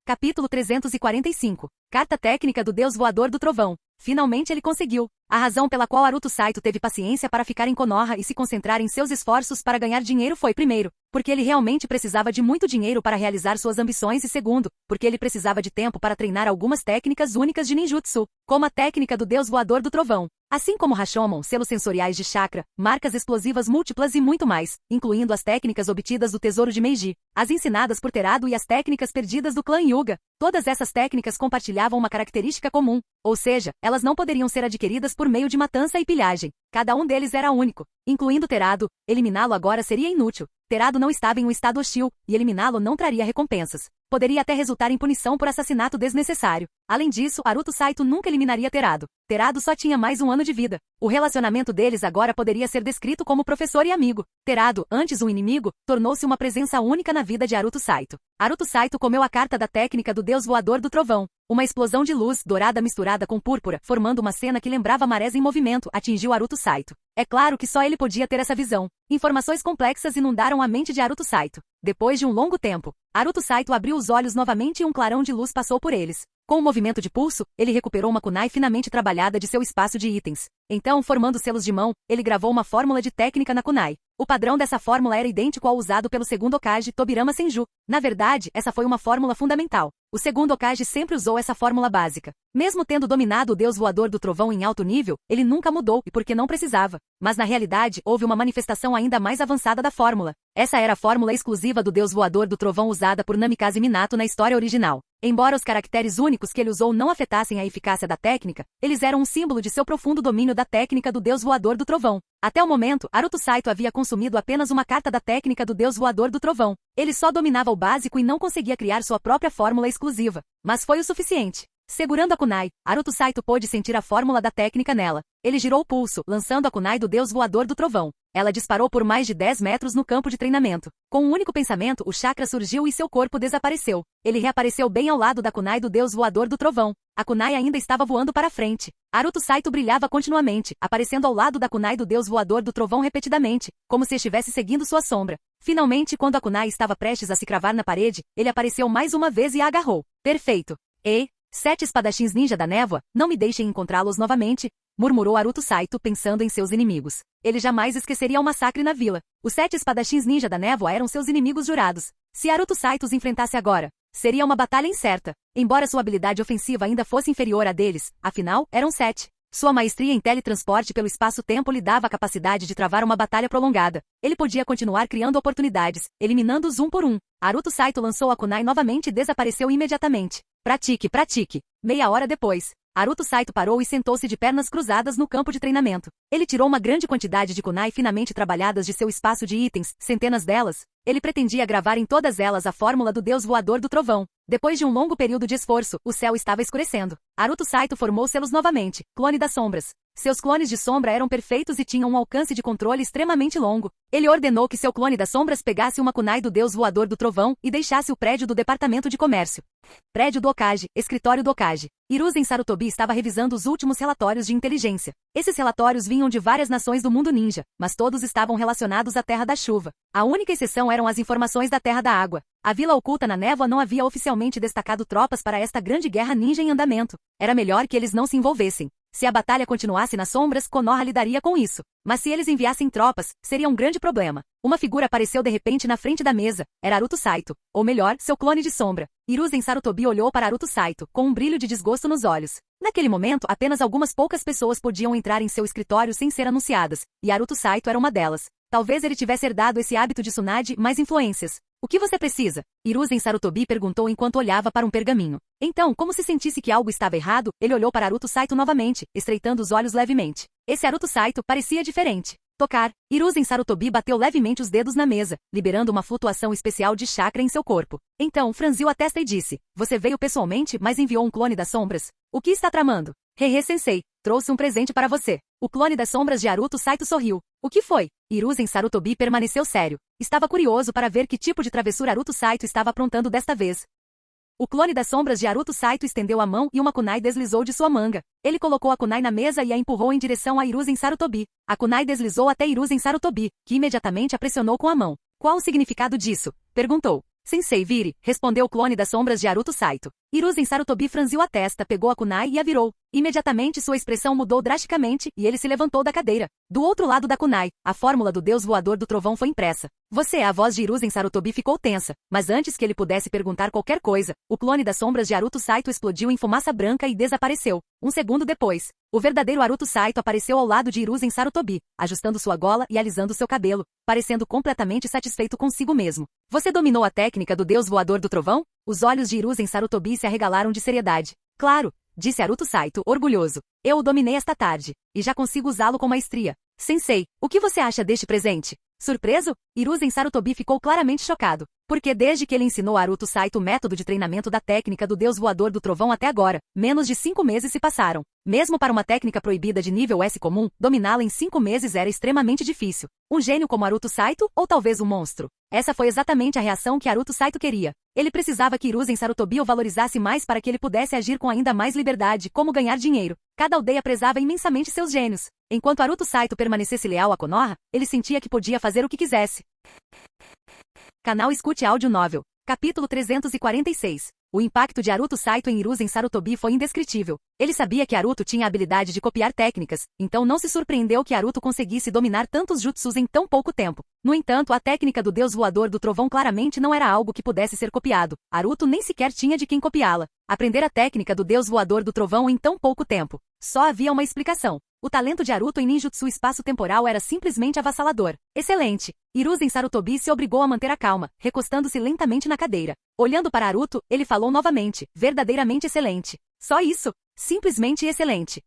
Capítulo 345. Carta técnica do deus voador do trovão. Finalmente ele conseguiu. A razão pela qual Aruto Saito teve paciência para ficar em Konoha e se concentrar em seus esforços para ganhar dinheiro foi, primeiro, porque ele realmente precisava de muito dinheiro para realizar suas ambições e, segundo, porque ele precisava de tempo para treinar algumas técnicas únicas de ninjutsu, como a técnica do deus voador do trovão, assim como Rashomon, selos sensoriais de chakra, marcas explosivas múltiplas e muito mais, incluindo as técnicas obtidas do tesouro de Meiji, as ensinadas por Terado e as técnicas perdidas do clã Hyuga. Todas essas técnicas compartilhavam uma característica comum, ou seja, elas não poderiam ser adquiridas por meio de matança e pilhagem. Cada um deles era único, incluindo Terado. Eliminá-lo agora seria inútil. Terado não estava em um estado hostil, e eliminá-lo não traria recompensas. Poderia até resultar em punição por assassinato desnecessário. Além disso, Aruto Saito nunca eliminaria Terado. Terado só tinha mais um ano de vida. O relacionamento deles agora poderia ser descrito como professor e amigo. Terado, antes um inimigo, tornou-se uma presença única na vida de Aruto Saito. Aruto Saito comeu a carta da técnica do deus voador do trovão. Uma explosão de luz dourada misturada com púrpura, formando uma cena que lembrava marés em movimento, atingiu Aruto Saito. É claro que só ele podia ter essa visão. Informações complexas inundaram a mente de Aruto Saito. Depois de um longo tempo, Aruto Saito abriu os olhos novamente e um clarão de luz passou por eles. Com um movimento de pulso, ele recuperou uma kunai finamente trabalhada de seu espaço de itens. Então, formando selos de mão, ele gravou uma fórmula de técnica na kunai. O padrão dessa fórmula era idêntico ao usado pelo segundo Hokage, Tobirama Senju. Na verdade, essa foi uma fórmula fundamental. O segundo Hokage sempre usou essa fórmula básica. Mesmo tendo dominado o deus voador do trovão em alto nível, ele nunca mudou, e porque não precisava. Mas na realidade, houve uma manifestação ainda mais avançada da fórmula. Essa era a fórmula exclusiva do deus voador do trovão usada por Namikaze Minato na história original. Embora os caracteres únicos que ele usou não afetassem a eficácia da técnica, eles eram um símbolo de seu profundo domínio da técnica do deus voador do trovão. Até o momento, Aruto Saito havia consumido apenas uma carta da técnica do deus voador do trovão. Ele só dominava o básico e não conseguia criar sua própria fórmula exclusiva. Mas foi o suficiente. Segurando a kunai, Aruto Saito pôde sentir a fórmula da técnica nela. Ele girou o pulso, lançando a kunai do deus voador do trovão. Ela disparou por mais de 10 metros no campo de treinamento. Com um único pensamento, o chakra surgiu e seu corpo desapareceu. Ele reapareceu bem ao lado da kunai do deus voador do trovão. A kunai ainda estava voando para frente. Aruto Saito brilhava continuamente, aparecendo ao lado da kunai do deus voador do trovão repetidamente, como se estivesse seguindo sua sombra. Finalmente, quando a kunai estava prestes a se cravar na parede, ele apareceu mais uma vez e a agarrou. Perfeito. 7 espadachins ninja da névoa, não me deixem encontrá-los novamente, murmurou Aruto Saito pensando em seus inimigos. Ele jamais esqueceria o massacre na vila. Os 7 espadachins ninja da névoa eram seus inimigos jurados. Se Aruto Saito os enfrentasse agora, seria uma batalha incerta. Embora sua habilidade ofensiva ainda fosse inferior à deles, afinal, eram 7. Sua maestria em teletransporte pelo espaço-tempo lhe dava a capacidade de travar uma batalha prolongada. Ele podia continuar criando oportunidades, eliminando-os um por um. Aruto Saito lançou a kunai novamente e desapareceu imediatamente. Pratique, pratique. Meia hora depois, Aruto Saito parou e sentou-se de pernas cruzadas no campo de treinamento. Ele tirou uma grande quantidade de kunai finamente trabalhadas de seu espaço de itens, centenas delas. Ele pretendia gravar em todas elas a fórmula do deus voador do trovão. Depois de um longo período de esforço, o céu estava escurecendo. Aruto Saito formou selos novamente, clone das sombras. Seus clones de sombra eram perfeitos e tinham um alcance de controle extremamente longo. Ele ordenou que seu clone das sombras pegasse uma kunai do deus voador do trovão e deixasse o prédio do departamento de comércio. Prédio do Hokage, escritório do Hokage. Hiruzen Sarutobi estava revisando os últimos relatórios de inteligência. Esses relatórios vinham de várias nações do mundo ninja, mas todos estavam relacionados à Terra da Chuva. A única exceção eram as informações da Terra da Água. A Vila Oculta na Névoa não havia oficialmente destacado tropas para esta grande guerra ninja em andamento. Era melhor que eles não se envolvessem. Se a batalha continuasse nas sombras, Konoha lidaria com isso. Mas se eles enviassem tropas, seria um grande problema. Uma figura apareceu de repente na frente da mesa. Era Aruto Saito. Ou melhor, seu clone de sombra. Hiruzen Sarutobi olhou para Aruto Saito, com um brilho de desgosto nos olhos. Naquele momento, apenas algumas poucas pessoas podiam entrar em seu escritório sem ser anunciadas, e Aruto Saito era uma delas. Talvez ele tivesse herdado esse hábito de Tsunade mais influências. O que você precisa? Hiruzen Sarutobi perguntou enquanto olhava para um pergaminho. Então, como se sentisse que algo estava errado, ele olhou para Aruto Saito novamente, estreitando os olhos levemente. Esse Aruto Saito parecia diferente. Tocar. Hiruzen Sarutobi bateu levemente os dedos na mesa, liberando uma flutuação especial de chakra em seu corpo. Então, franziu a testa e disse, você veio pessoalmente, mas enviou um clone das sombras? O que está tramando? Hehe-sensei, trouxe um presente para você. O clone das sombras de Aruto Saito sorriu. O que foi? Hiruzen Sarutobi permaneceu sério. Estava curioso para ver que tipo de travessura Aruto Saito estava aprontando desta vez. O clone das sombras de Aruto Saito estendeu a mão e uma kunai deslizou de sua manga. Ele colocou a kunai na mesa e a empurrou em direção a Hiruzen Sarutobi. A kunai deslizou até Hiruzen Sarutobi, que imediatamente a pressionou com a mão. Qual o significado disso? Perguntou. Sensei vire, respondeu o clone das sombras de Aruto Saito. Hiruzen Sarutobi franziu a testa, pegou a kunai e a virou. Imediatamente sua expressão mudou drasticamente e ele se levantou da cadeira. Do outro lado da kunai, a fórmula do deus voador do trovão foi impressa. Você, a voz de Hiruzen Sarutobi ficou tensa, mas antes que ele pudesse perguntar qualquer coisa, o clone das sombras de Aruto Saito explodiu em fumaça branca e desapareceu. Um segundo depois, o verdadeiro Aruto Saito apareceu ao lado de Hiruzen Sarutobi, ajustando sua gola e alisando seu cabelo, parecendo completamente satisfeito consigo mesmo. Você dominou a técnica do deus voador do trovão? Os olhos de Hiruzen Sarutobi se arregalaram de seriedade. Claro, disse Aruto Saito, orgulhoso. Eu o dominei esta tarde, e já consigo usá-lo com maestria. Sensei, o que você acha deste presente? Surpreso? Hiruzen Sarutobi ficou claramente chocado, porque desde que ele ensinou a Aruto Saito o método de treinamento da técnica do deus voador do trovão até agora, menos de 5 meses se passaram. Mesmo para uma técnica proibida de nível S comum, dominá-la em 5 meses era extremamente difícil. Um gênio como Aruto Saito, ou talvez um monstro? Essa foi exatamente a reação que Aruto Saito queria. Ele precisava que Hiruzen Sarutobi o valorizasse mais para que ele pudesse agir com ainda mais liberdade, como ganhar dinheiro. Cada aldeia prezava imensamente seus gênios. Enquanto Aruto Saito permanecesse leal a Konoha, ele sentia que podia fazer o que quisesse. Canal Escute Áudio Novel. Capítulo 346. O impacto de Aruto Saito em Hiruzen Sarutobi foi indescritível. Ele sabia que Aruto tinha a habilidade de copiar técnicas, então não se surpreendeu que Aruto conseguisse dominar tantos jutsus em tão pouco tempo. No entanto, a técnica do deus voador do trovão claramente não era algo que pudesse ser copiado. Aruto nem sequer tinha de quem copiá-la. Aprender a técnica do deus voador do trovão em tão pouco tempo. Só havia uma explicação. O talento de Aruto em ninjutsu espaço-temporal era simplesmente avassalador. Excelente! Hiruzen Sarutobi se obrigou a manter a calma, recostando-se lentamente na cadeira. Olhando para Aruto, ele falou novamente, verdadeiramente excelente. Só isso? Simplesmente excelente.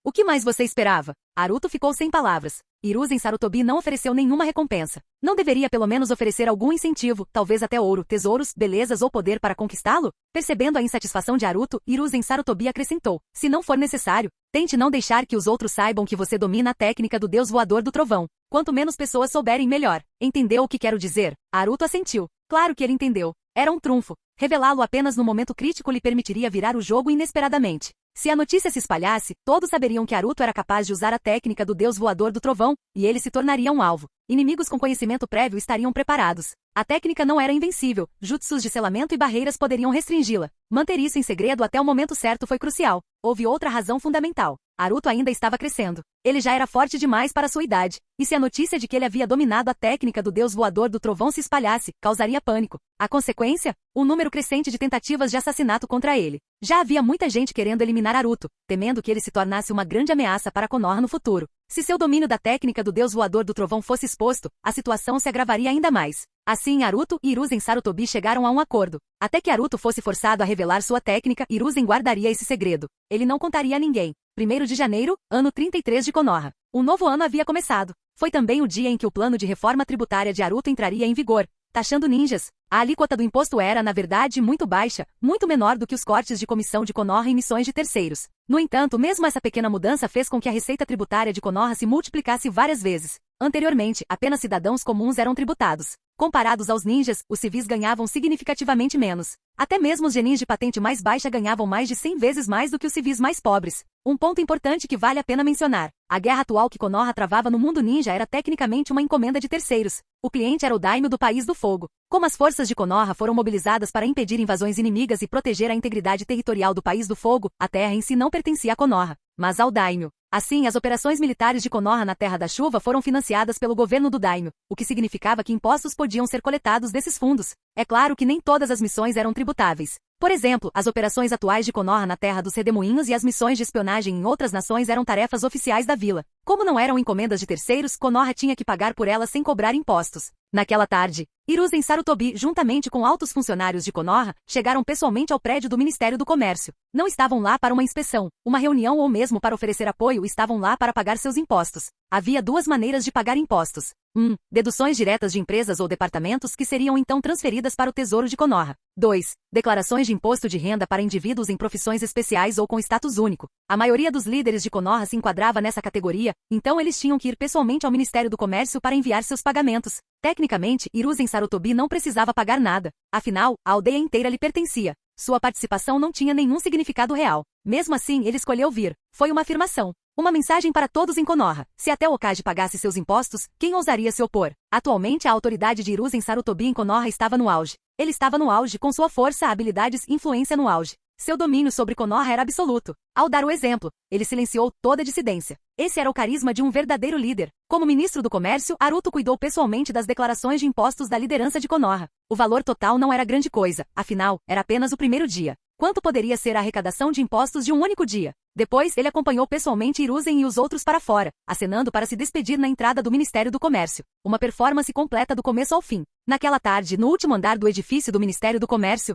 O que mais você esperava? Aruto ficou sem palavras. Hiruzen Sarutobi não ofereceu nenhuma recompensa. Não deveria pelo menos oferecer algum incentivo, talvez até ouro, tesouros, belezas ou poder para conquistá-lo? Percebendo a insatisfação de Aruto, Hiruzen Sarutobi acrescentou, se não for necessário, tente não deixar que os outros saibam que você domina a técnica do deus voador do trovão. Quanto menos pessoas souberem, melhor. Entendeu o que quero dizer? Aruto assentiu. Claro que ele entendeu. Era um trunfo. Revelá-lo apenas no momento crítico lhe permitiria virar o jogo inesperadamente. Se a notícia se espalhasse, todos saberiam que Aruto era capaz de usar a técnica do deus voador do trovão, e ele se tornaria um alvo. Inimigos com conhecimento prévio estariam preparados. A técnica não era invencível, jutsus de selamento e barreiras poderiam restringi-la. Manter isso em segredo até o momento certo foi crucial. Houve outra razão fundamental. Aruto ainda estava crescendo. Ele já era forte demais para sua idade, e se a notícia de que ele havia dominado a técnica do deus voador do trovão se espalhasse, causaria pânico. A consequência? Um número crescente de tentativas de assassinato contra ele. Já havia muita gente querendo eliminar Aruto, temendo que ele se tornasse uma grande ameaça para Konoha no futuro. Se seu domínio da técnica do deus voador do trovão fosse exposto, a situação se agravaria ainda mais. Assim, Aruto e Hiruzen Sarutobi chegaram a um acordo. Até que Aruto fosse forçado a revelar sua técnica, Hiruzen guardaria esse segredo. Ele não contaria a ninguém. 1º de janeiro, ano 33 de Konoha. Um novo ano havia começado. Foi também o dia em que o plano de reforma tributária de Aruto entraria em vigor, taxando ninjas. A alíquota do imposto era, na verdade, muito baixa, muito menor do que os cortes de comissão de Konoha em missões de terceiros. No entanto, mesmo essa pequena mudança fez com que a receita tributária de Konoha se multiplicasse várias vezes. Anteriormente, apenas cidadãos comuns eram tributados. Comparados aos ninjas, os civis ganhavam significativamente menos. Até mesmo os genins de patente mais baixa ganhavam mais de 100 vezes mais do que os civis mais pobres. Um ponto importante que vale a pena mencionar. A guerra atual que Konoha travava no mundo ninja era tecnicamente uma encomenda de terceiros. O cliente era o daimyo do País do Fogo. Como as forças de Konoha foram mobilizadas para impedir invasões inimigas e proteger a integridade territorial do País do Fogo, a terra em si não pertencia a Konoha, mas ao daimyo. Assim, as operações militares de Konoha na Terra da Chuva foram financiadas pelo governo do daimyo, o que significava que impostos podiam ser coletados desses fundos. É claro que nem todas as missões eram tributáveis. Por exemplo, as operações atuais de Konoha na terra dos redemoinhos e as missões de espionagem em outras nações eram tarefas oficiais da vila. Como não eram encomendas de terceiros, Konoha tinha que pagar por elas sem cobrar impostos. Naquela tarde, Hiruzen Sarutobi, juntamente com altos funcionários de Konoha, chegaram pessoalmente ao prédio do Ministério do Comércio. Não estavam lá para uma inspeção, uma reunião ou mesmo para oferecer apoio, estavam lá para pagar seus impostos. Havia duas maneiras de pagar impostos. 1. Deduções diretas de empresas ou departamentos que seriam então transferidas para o Tesouro de Konoha. 2. Declarações de imposto de renda para indivíduos em profissões especiais ou com status único. A maioria dos líderes de Konoha se enquadrava nessa categoria, então eles tinham que ir pessoalmente ao Ministério do Comércio para enviar seus pagamentos. Tecnicamente, Hiruzen Sarutobi não precisava pagar nada, afinal, a aldeia inteira lhe pertencia. Sua participação não tinha nenhum significado real. Mesmo assim, ele escolheu vir. Foi uma afirmação. Uma mensagem para todos em Konoha. Se até o Okage pagasse seus impostos, quem ousaria se opor? Atualmente a autoridade de Hiruzen Sarutobi em Konoha estava no auge. Ele estava no auge com sua força, habilidades e influência no auge. Seu domínio sobre Konoha era absoluto. Ao dar o exemplo, ele silenciou toda dissidência. Esse era o carisma de um verdadeiro líder. Como ministro do comércio, Haruto cuidou pessoalmente das declarações de impostos da liderança de Konoha. O valor total não era grande coisa, afinal, era apenas o primeiro dia. Quanto poderia ser a arrecadação de impostos de um único dia? Depois, ele acompanhou pessoalmente Hiruzen e os outros para fora, acenando para se despedir na entrada do Ministério do Comércio. Uma performance completa do começo ao fim. Naquela tarde, no último andar do edifício do Ministério do Comércio,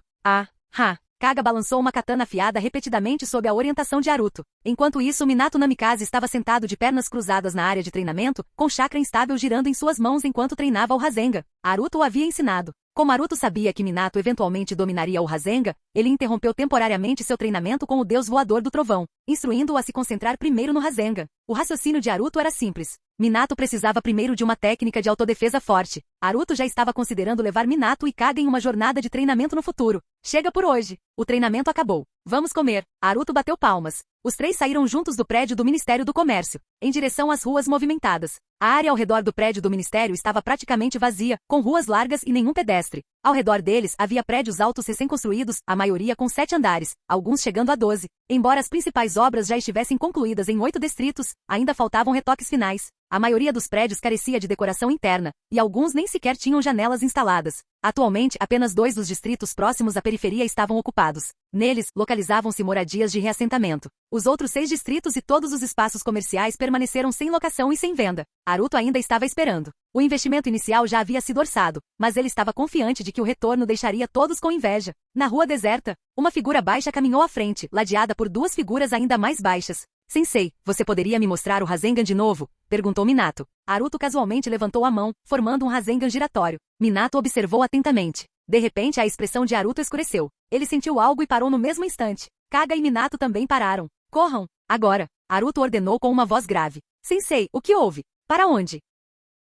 Kaga balançou uma katana afiada repetidamente sob a orientação de Haruto. Enquanto isso, Minato Namikaze estava sentado de pernas cruzadas na área de treinamento, com chakra instável girando em suas mãos enquanto treinava o Rasengan. Haruto o havia ensinado. Como Haruto sabia que Minato eventualmente dominaria o Rasengan, ele interrompeu temporariamente seu treinamento com o Deus Voador do Trovão, instruindo-o a se concentrar primeiro no Rasengan. O raciocínio de Haruto era simples. Minato precisava primeiro de uma técnica de autodefesa forte. Haruto já estava considerando levar Minato e Kaga em uma jornada de treinamento no futuro. Chega por hoje. O treinamento acabou. Vamos comer. Haruto bateu palmas. Os três saíram juntos do prédio do Ministério do Comércio, em direção às ruas movimentadas. A área ao redor do prédio do Ministério estava praticamente vazia, com ruas largas e nenhum pedestre. Ao redor deles havia prédios altos recém-construídos, a maioria com 7 andares, alguns chegando a 12. Embora as principais obras já estivessem concluídas em 8 distritos, ainda faltavam retoques finais. A maioria dos prédios carecia de decoração interna, e alguns nem sequer tinham janelas instaladas. Atualmente, apenas 2 dos distritos próximos à periferia estavam ocupados. Neles, localizavam-se moradias de reassentamento. Os outros 6 distritos e todos os espaços comerciais permaneceram sem locação e sem venda. Haruto ainda estava esperando. O investimento inicial já havia sido orçado, mas ele estava confiante de que o retorno deixaria todos com inveja. Na rua deserta, uma figura baixa caminhou à frente, ladeada por 2 figuras ainda mais baixas. Sensei, você poderia me mostrar o Rasengan de novo? Perguntou Minato. Haruto casualmente levantou a mão, formando um Rasengan giratório. Minato observou atentamente. De repente a expressão de Haruto escureceu. Ele sentiu algo e parou no mesmo instante. Kaga e Minato também pararam. Corram! Agora! Haruto ordenou com uma voz grave. Sensei, o que houve? Para onde?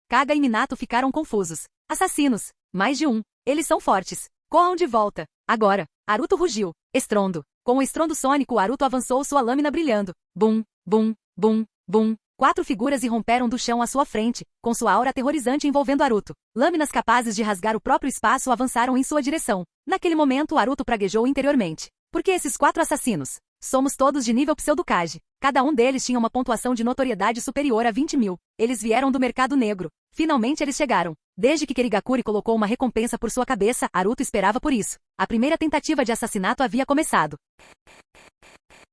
Kaga e Minato ficaram confusos. Assassinos! Mais de um. Eles são fortes. Corram de volta. Agora! Haruto rugiu. Estrondo. Com o estrondo sônico, Haruto avançou sua lâmina brilhando. Bum, bum, bum, bum. 4 figuras irromperam do chão à sua frente, com sua aura aterrorizante envolvendo Haruto. Lâminas capazes de rasgar o próprio espaço avançaram em sua direção. Naquele momento, Haruto praguejou interiormente. Por que esses 4 assassinos? Somos todos de nível pseudo-Kage. Cada um deles tinha uma pontuação de notoriedade superior a 20.000. Eles vieram do mercado negro. Finalmente eles chegaram. Desde que Kirigakuri colocou uma recompensa por sua cabeça, Haruto esperava por isso. A primeira tentativa de assassinato havia começado.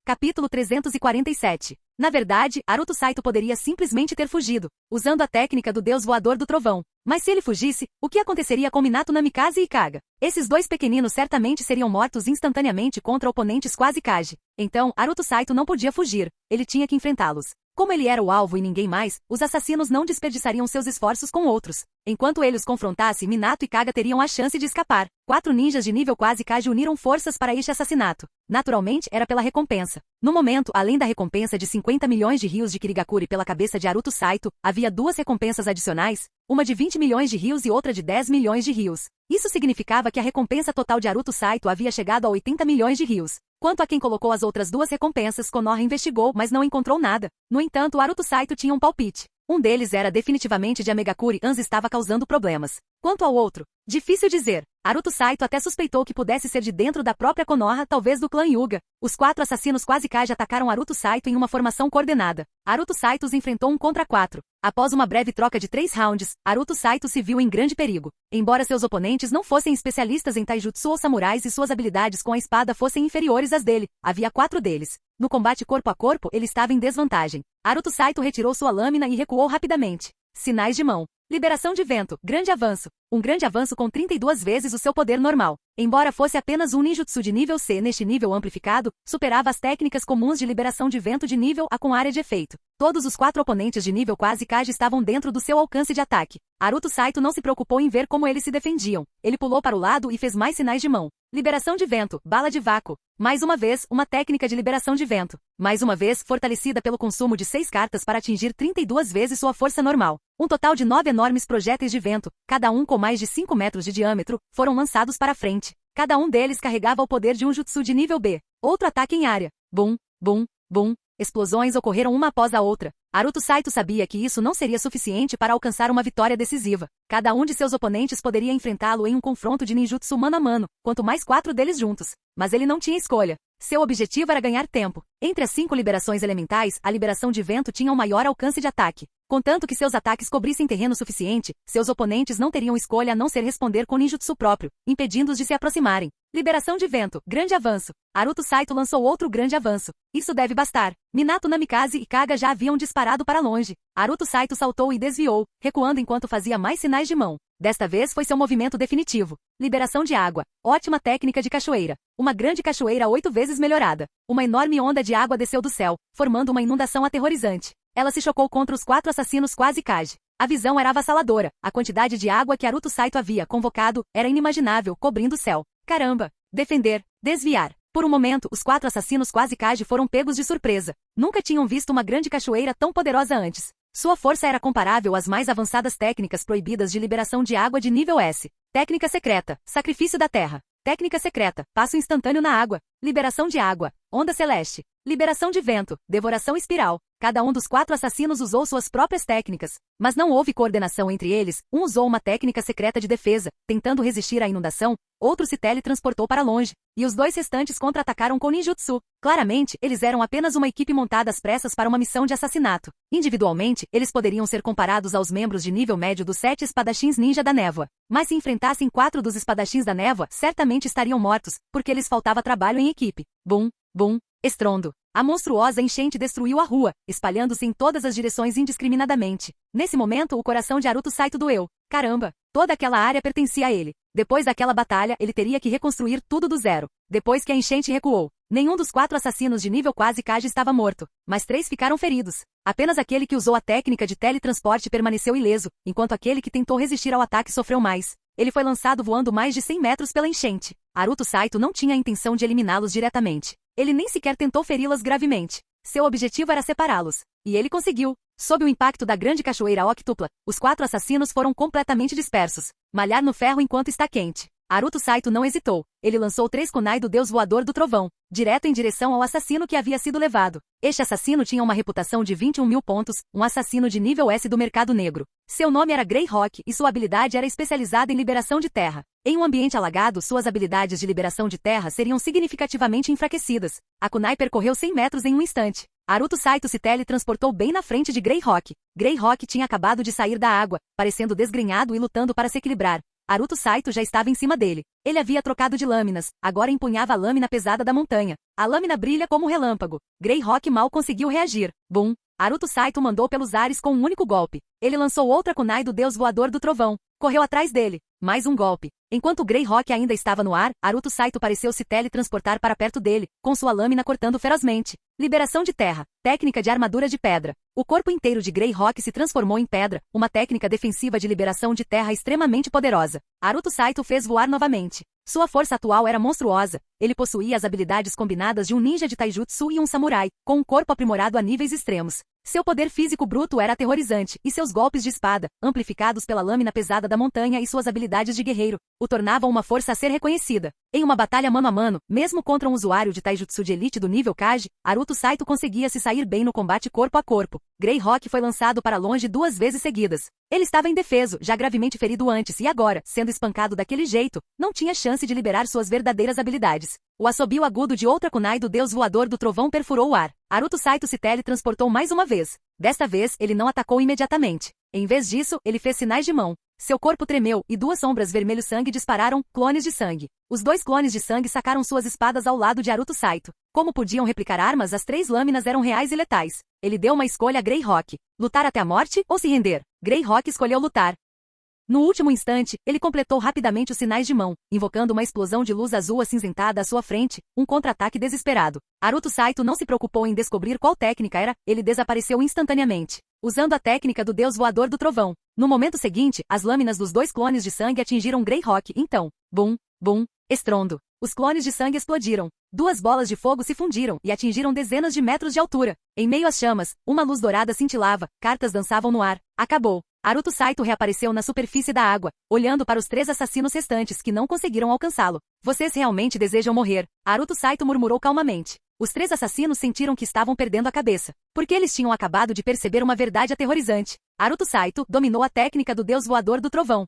Capítulo 347. Na verdade, Haruto Saito poderia simplesmente ter fugido, usando a técnica do Deus Voador do Trovão. Mas se ele fugisse, o que aconteceria com Minato Namikaze e Kaga? Esses 2 pequeninos certamente seriam mortos instantaneamente contra oponentes quase Kage. Então, Haruto Saito não podia fugir. Ele tinha que enfrentá-los. Como ele era o alvo e ninguém mais, os assassinos não desperdiçariam seus esforços com outros. Enquanto ele os confrontasse, Minato e Kaga teriam a chance de escapar. 4 ninjas de nível quase Kage uniram forças para este assassinato. Naturalmente, era pela recompensa. No momento, além da recompensa de 50 milhões de rios de Kirigakuri pela cabeça de Haruto Saito, havia 2 recompensas adicionais, uma de 20 milhões de rios e outra de 10 milhões de rios. Isso significava que a recompensa total de Haruto Saito havia chegado a 80 milhões de rios. Quanto a quem colocou as outras 2 recompensas, Konoha investigou, mas não encontrou nada. No entanto, Haruto Saito tinha um palpite. Um deles era definitivamente de Amegakure e estava causando problemas. Quanto ao outro, difícil dizer. Naruto Saito até suspeitou que pudesse ser de dentro da própria Konoha, talvez do clã Hyuga. Os 4 assassinos quase Kage atacaram Naruto Saito em uma formação coordenada. Naruto Saito os enfrentou 1 contra 4. Após uma breve troca de 3 rounds, Naruto Saito se viu em grande perigo. Embora seus oponentes não fossem especialistas em taijutsu ou samurais e suas habilidades com a espada fossem inferiores às dele, havia 4 deles. No combate corpo a corpo, ele estava em desvantagem. Naruto Saito retirou sua lâmina e recuou rapidamente. Sinais de mão. Liberação de vento, grande avanço. Um grande avanço com 32 vezes o seu poder normal. Embora fosse apenas um ninjutsu de nível C neste nível amplificado, superava as técnicas comuns de liberação de vento de nível A com área de efeito. Todos os 4 oponentes de nível quase Kage estavam dentro do seu alcance de ataque. Naruto Saito não se preocupou em ver como eles se defendiam. Ele pulou para o lado e fez mais sinais de mão. Liberação de vento, bala de vácuo. Mais uma vez, uma técnica de liberação de vento. Mais uma vez, fortalecida pelo consumo de 6 cartas para atingir 32 vezes sua força normal. Um total de 9 enormes projéteis de vento, cada um com mais de 5 metros de diâmetro, foram lançados para frente. Cada um deles carregava o poder de um jutsu de nível B. Outro ataque em área. Bum, bum, bum. Explosões ocorreram uma após a outra. Naruto Saito sabia que isso não seria suficiente para alcançar uma vitória decisiva. Cada um de seus oponentes poderia enfrentá-lo em um confronto de ninjutsu mano a mano, quanto mais 4 deles juntos. Mas ele não tinha escolha. Seu objetivo era ganhar tempo. Entre as 5 liberações elementais, a liberação de vento tinha um maior alcance de ataque. Contanto que seus ataques cobrissem terreno suficiente, seus oponentes não teriam escolha a não ser responder com ninjutsu próprio, impedindo-os de se aproximarem. Liberação de vento, grande avanço. Naruto Saito lançou outro grande avanço. Isso deve bastar. Minato Namikaze e Kaga já haviam disparado para longe. Naruto Saito saltou e desviou, recuando enquanto fazia mais sinais de mão. Desta vez foi seu movimento definitivo. Liberação de água. Ótima técnica de cachoeira. Uma grande cachoeira 8 vezes melhorada. Uma enorme onda de água desceu do céu, formando uma inundação aterrorizante. Ela se chocou contra os 4 assassinos quase Kage. A visão era avassaladora. A quantidade de água que Naruto Saito havia convocado era inimaginável, cobrindo o céu. Caramba! Defender. Desviar. Por um momento, os 4 assassinos quase Kage foram pegos de surpresa. Nunca tinham visto uma grande cachoeira tão poderosa antes. Sua força era comparável às mais avançadas técnicas proibidas de liberação de água de nível S. Técnica secreta. Sacrifício da terra. Técnica secreta. Passo instantâneo na água. Liberação de água. Onda celeste. Liberação de vento. Devoração espiral. Cada um dos 4 assassinos usou suas próprias técnicas. Mas não houve coordenação entre eles. Um usou uma técnica secreta de defesa, tentando resistir à inundação. Outro se teletransportou para longe. E os 2 restantes contra-atacaram com ninjutsu. Claramente, eles eram apenas uma equipe montada às pressas para uma missão de assassinato. Individualmente, eles poderiam ser comparados aos membros de nível médio dos 7 espadachins ninja da névoa. Mas se enfrentassem 4 dos espadachins da névoa, certamente estariam mortos, porque lhes faltava trabalho em equipe. Bum, bum, estrondo. A monstruosa enchente destruiu a rua, espalhando-se em todas as direções indiscriminadamente. Nesse momento, o coração de Naruto Saito doeu. Caramba! Toda aquela área pertencia a ele. Depois daquela batalha, ele teria que reconstruir tudo do zero. Depois que a enchente recuou, nenhum dos 4 assassinos de nível quase Kage estava morto, mas 3 ficaram feridos. Apenas aquele que usou a técnica de teletransporte permaneceu ileso, enquanto aquele que tentou resistir ao ataque sofreu mais. Ele foi lançado voando mais de 100 metros pela enchente. Naruto Saito não tinha a intenção de eliminá-los diretamente. Ele nem sequer tentou feri-las gravemente. Seu objetivo era separá-los. E ele conseguiu. Sob o impacto da grande cachoeira octupla, os 4 assassinos foram completamente dispersos. Malhar no ferro enquanto está quente. Naruto Saito não hesitou. Ele lançou 3 kunai do deus voador do trovão, direto em direção ao assassino que havia sido levado. Este assassino tinha uma reputação de 21.000 pontos, um assassino de nível S do mercado negro. Seu nome era Greyhawk e sua habilidade era especializada em liberação de terra. Em um ambiente alagado, suas habilidades de liberação de terra seriam significativamente enfraquecidas. A kunai percorreu 100 metros em um instante. Naruto Saito se teletransportou bem na frente de Greyhawk. Greyhawk tinha acabado de sair da água, parecendo desgrenhado e lutando para se equilibrar. Naruto Saito já estava em cima dele. Ele havia trocado de lâminas, agora empunhava a lâmina pesada da montanha. A lâmina brilha como um relâmpago. Greyhawk mal conseguiu reagir. Bum! Naruto Saito mandou pelos ares com um único golpe. Ele lançou outra kunai do deus voador do trovão. Correu atrás dele. Mais um golpe. Enquanto Greyhawk ainda estava no ar, Naruto Saito pareceu se teletransportar para perto dele, com sua lâmina cortando ferozmente. Liberação de terra. Técnica de armadura de pedra. O corpo inteiro de Greyhawk se transformou em pedra, uma técnica defensiva de liberação de terra extremamente poderosa. Naruto Saito fez voar novamente. Sua força atual era monstruosa. Ele possuía as habilidades combinadas de um ninja de taijutsu e um samurai, com um corpo aprimorado a níveis extremos. Seu poder físico bruto era aterrorizante, e seus golpes de espada, amplificados pela lâmina pesada da montanha e suas habilidades de guerreiro, o tornavam uma força a ser reconhecida. Em uma batalha mano a mano, mesmo contra um usuário de taijutsu de elite do nível Kage, Aruto Saito conseguia se sair bem no combate corpo a corpo. Greyhawk foi lançado para longe 2 vezes seguidas. Ele estava indefeso, já gravemente ferido antes e agora, sendo espancado daquele jeito, não tinha chance de liberar suas verdadeiras habilidades. O assobio agudo de outra kunai do deus voador do trovão perfurou o ar. Aruto Saito se teletransportou mais uma vez. Desta vez, ele não atacou imediatamente. Em vez disso, ele fez sinais de mão. Seu corpo tremeu, e 2 sombras vermelho-sangue dispararam, clones de sangue. Os 2 clones de sangue sacaram suas espadas ao lado de Aruto Saito. Como podiam replicar armas, as 3 lâminas eram reais e letais. Ele deu uma escolha a Greyhawk. Lutar até a morte, ou se render? Greyhawk escolheu lutar. No último instante, ele completou rapidamente os sinais de mão, invocando uma explosão de luz azul acinzentada à sua frente, um contra-ataque desesperado. Aruto Saito não se preocupou em descobrir qual técnica era, ele desapareceu instantaneamente, usando a técnica do deus voador do trovão. No momento seguinte, as lâminas dos 2 clones de sangue atingiram Greyhawk, então, bum, bum, estrondo. Os clones de sangue explodiram. 2 bolas de fogo se fundiram e atingiram dezenas de metros de altura. Em meio às chamas, uma luz dourada cintilava, cartas dançavam no ar. Acabou. Aruto Saito reapareceu na superfície da água, olhando para os 3 assassinos restantes que não conseguiram alcançá-lo. Vocês realmente desejam morrer? Aruto Saito murmurou calmamente. Os 3 assassinos sentiram que estavam perdendo a cabeça, porque eles tinham acabado de perceber uma verdade aterrorizante. Aruto Saito dominou a técnica do deus voador do trovão.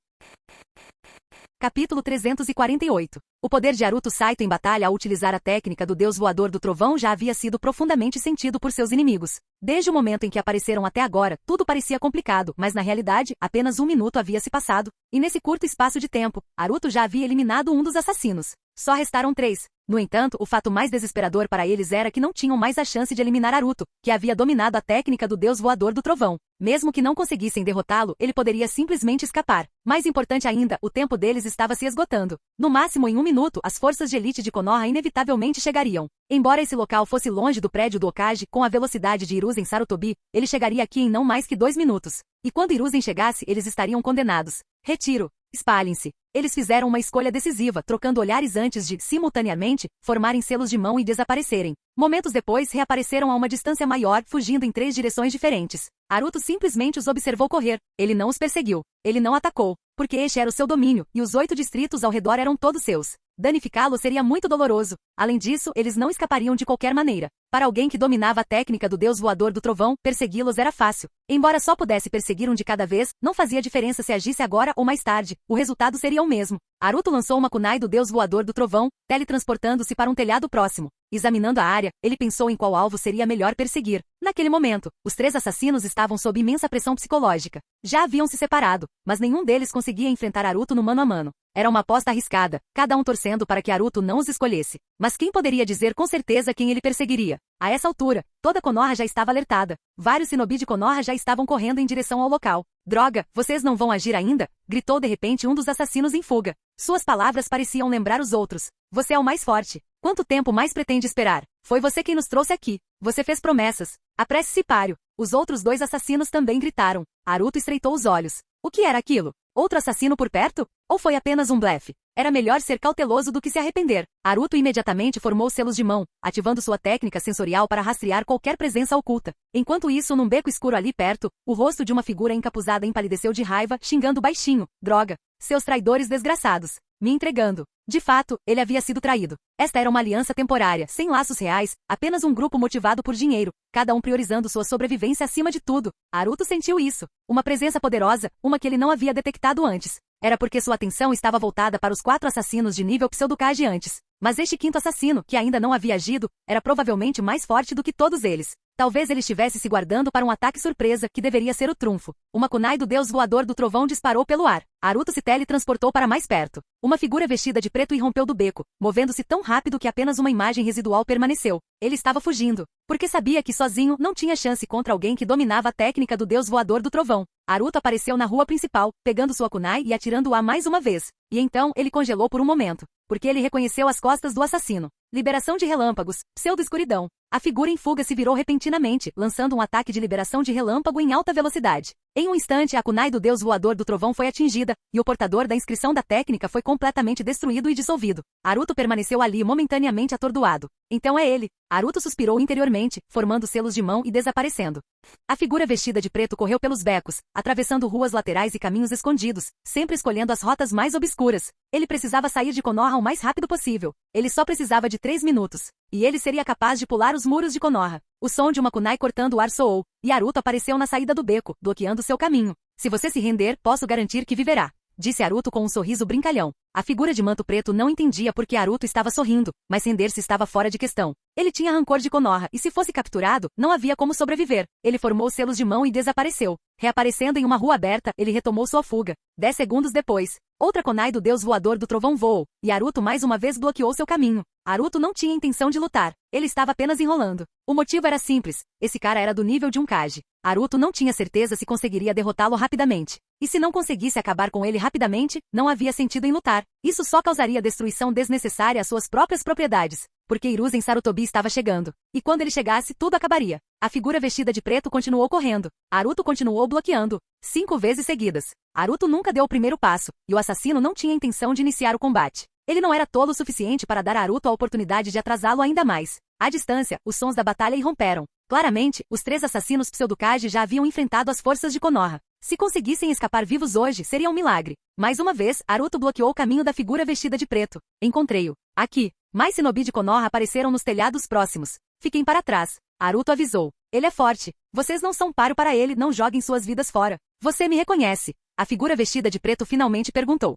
Capítulo 348. O poder de Aruto Saito em batalha ao utilizar a técnica do deus voador do trovão já havia sido profundamente sentido por seus inimigos. Desde o momento em que apareceram até agora, tudo parecia complicado, mas na realidade, apenas 1 minuto havia se passado, e nesse curto espaço de tempo, Aruto já havia eliminado um dos assassinos. Só restaram 3. No entanto, o fato mais desesperador para eles era que não tinham mais a chance de eliminar Aruto, que havia dominado a técnica do deus voador do trovão. Mesmo que não conseguissem derrotá-lo, ele poderia simplesmente escapar. Mais importante ainda, o tempo deles estava se esgotando. No máximo em 1 minuto, as forças de elite de Konoha inevitavelmente chegariam. Embora esse local fosse longe do prédio do Hokage, com a velocidade de Hiruzen Sarutobi, ele chegaria aqui em não mais que 2 minutos. E quando Hiruzen chegasse, eles estariam condenados. Retiro. Espalhem-se. Eles fizeram uma escolha decisiva, trocando olhares antes de, simultaneamente, formarem selos de mão e desaparecerem. Momentos depois, reapareceram a uma distância maior, fugindo em 3 direções diferentes. Aruto simplesmente os observou correr. Ele não os perseguiu. Ele não atacou, porque este era o seu domínio, e os 8 distritos ao redor eram todos seus. Danificá-lo seria muito doloroso. Além disso, eles não escapariam de qualquer maneira. Para alguém que dominava a técnica do deus voador do trovão, persegui-los era fácil. Embora só pudesse perseguir um de cada vez, não fazia diferença se agisse agora ou mais tarde. O resultado seria o mesmo. Aruto lançou uma kunai do deus voador do trovão, teletransportando-se para um telhado próximo. Examinando a área, ele pensou em qual alvo seria melhor perseguir. Naquele momento, os 3 assassinos estavam sob imensa pressão psicológica. Já haviam se separado, mas nenhum deles conseguia enfrentar Aruto no mano a mano. Era uma aposta arriscada, cada um torcendo para que Aruto não os escolhesse. Mas quem poderia dizer com certeza quem ele perseguiria? A essa altura, toda Konoha já estava alertada. Vários shinobi de Konoha já estavam correndo em direção ao local. Droga, vocês não vão agir ainda? Gritou de repente um dos assassinos em fuga. Suas palavras pareciam lembrar os outros. Você é o mais forte. Quanto tempo mais pretende esperar? Foi você quem nos trouxe aqui. Você fez promessas. Apresse-se, páreo. Os outros 2 assassinos também gritaram. Aruto estreitou os olhos. O que era aquilo? Outro assassino por perto? Ou foi apenas um blefe? Era melhor ser cauteloso do que se arrepender. Aruto imediatamente formou selos de mão, ativando sua técnica sensorial para rastrear qualquer presença oculta. Enquanto isso, num beco escuro ali perto, o rosto de uma figura encapuzada empalideceu de raiva, xingando baixinho. Droga! Seus traidores desgraçados! Me entregando. De fato, ele havia sido traído. Esta era uma aliança temporária, sem laços reais, apenas um grupo motivado por dinheiro, cada um priorizando sua sobrevivência acima de tudo. Aruto sentiu isso. Uma presença poderosa, uma que ele não havia detectado antes. Era porque sua atenção estava voltada para os 4 assassinos de nível pseudokage antes. Mas este 5º assassino, que ainda não havia agido, era provavelmente mais forte do que todos eles. Talvez ele estivesse se guardando para um ataque surpresa, que deveria ser o trunfo. Uma kunai do deus voador do trovão disparou pelo ar. Aruto se teletransportou para mais perto. Uma figura vestida de preto irrompeu do beco, movendo-se tão rápido que apenas uma imagem residual permaneceu. Ele estava fugindo, porque sabia que sozinho não tinha chance contra alguém que dominava a técnica do deus voador do trovão. Aruto apareceu na rua principal, pegando sua kunai e atirando-a mais uma vez. E então, ele congelou por um momento, porque ele reconheceu as costas do assassino. Liberação de relâmpagos, pseudo-escuridão. A figura em fuga se virou repentinamente, lançando um ataque de liberação de relâmpago em alta velocidade. Em um instante, a kunai do deus voador do trovão foi atingida, e o portador da inscrição da técnica foi completamente destruído e dissolvido. Aruto permaneceu ali momentaneamente atordoado. Então é ele. Aruto suspirou interiormente, formando selos de mão e desaparecendo. A figura vestida de preto correu pelos becos, atravessando ruas laterais e caminhos escondidos, sempre escolhendo as rotas mais obscuras. Ele precisava sair de Konoha o mais rápido possível. Ele só precisava de 3 minutos. E ele seria capaz de pular os muros de Konoha. O som de uma kunai cortando o ar soou, e Aruto apareceu na saída do beco, bloqueando seu caminho. Se você se render, posso garantir que viverá, disse Aruto com um sorriso brincalhão. A figura de manto preto não entendia por que Aruto estava sorrindo, mas render-se estava fora de questão. Ele tinha rancor de Konoha, e se fosse capturado, não havia como sobreviver. Ele formou selos de mão e desapareceu. Reaparecendo em uma rua aberta, ele retomou sua fuga. 10 segundos depois, outra kunai do deus voador do trovão voou, e Aruto mais uma vez bloqueou seu caminho. Aruto não tinha intenção de lutar. Ele estava apenas enrolando. O motivo era simples. Esse cara era do nível de um Kage. Aruto não tinha certeza se conseguiria derrotá-lo rapidamente. E se não conseguisse acabar com ele rapidamente, não havia sentido em lutar. Isso só causaria destruição desnecessária às suas próprias propriedades. Porque Hiruzen Sarutobi estava chegando. E quando ele chegasse, tudo acabaria. A figura vestida de preto continuou correndo. Aruto continuou bloqueando. 5 vezes seguidas. Aruto nunca deu o primeiro passo, e o assassino não tinha intenção de iniciar o combate. Ele não era tolo o suficiente para dar a Aruto a oportunidade de atrasá-lo ainda mais. À distância, os sons da batalha irromperam. Claramente, os 3 assassinos pseudokage já haviam enfrentado as forças de Konoha. Se conseguissem escapar vivos hoje, seria um milagre. Mais uma vez, Aruto bloqueou o caminho da figura vestida de preto. Encontrei-o. Aqui. Mais shinobi de Konoha apareceram nos telhados próximos. Fiquem para trás. Aruto avisou. Ele é forte. Vocês não são páreo para ele, não joguem suas vidas fora. Você me reconhece? A figura vestida de preto finalmente perguntou.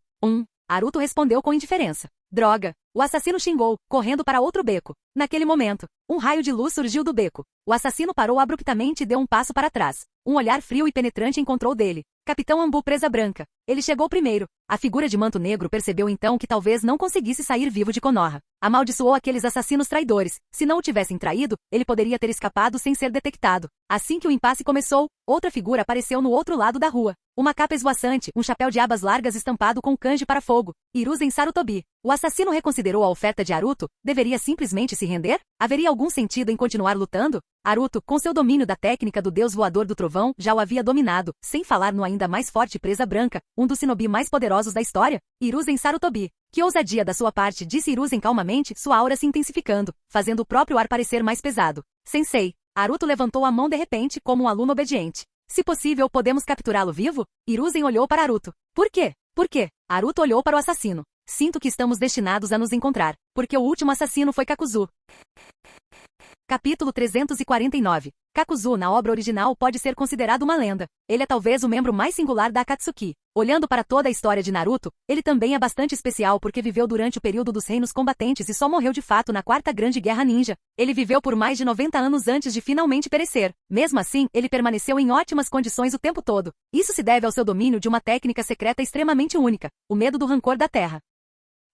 Aruto respondeu com indiferença. Droga! O assassino xingou, correndo para outro beco. Naquele momento, um raio de luz surgiu do beco. O assassino parou abruptamente e deu um passo para trás. Um olhar frio e penetrante encontrou dele. Capitão Ambu Presa Branca. Ele chegou primeiro. A figura de manto negro percebeu então que talvez não conseguisse sair vivo de Konoha. Amaldiçoou aqueles assassinos traidores. Se não o tivessem traído, ele poderia ter escapado sem ser detectado. Assim que o impasse começou, outra figura apareceu no outro lado da rua. Uma capa esvoaçante, um chapéu de abas largas estampado com kanji para fogo. Hiruzen Sarutobi. O assassino reconsiderou a oferta de Aruto. Deveria simplesmente se render? Haveria algum sentido em continuar lutando? Aruto, com seu domínio da técnica do deus voador do trovão, já o havia dominado, sem falar no ainda mais forte Presa Branca, um dos shinobi mais poderosos da história. Hiruzen Sarutobi. Que ousadia da sua parte, disse Hiruzen calmamente, sua aura se intensificando, fazendo o próprio ar parecer mais pesado. Sensei. Aruto levantou a mão de repente, como um aluno obediente. Se possível, podemos capturá-lo vivo? Hiruzen olhou para Aruto. Por quê? Por quê? Aruto olhou para o assassino. Sinto que estamos destinados a nos encontrar, porque o último assassino foi Kakuzu. Capítulo 349. Kakuzu na obra original pode ser considerado uma lenda. Ele é talvez o membro mais singular da Akatsuki. Olhando para toda a história de Naruto, ele também é bastante especial porque viveu durante o período dos reinos combatentes e só morreu de fato na Quarta Grande Guerra Ninja. Ele viveu por mais de 90 anos antes de finalmente perecer. Mesmo assim, ele permaneceu em ótimas condições o tempo todo. Isso se deve ao seu domínio de uma técnica secreta extremamente única, o medo do rancor da terra.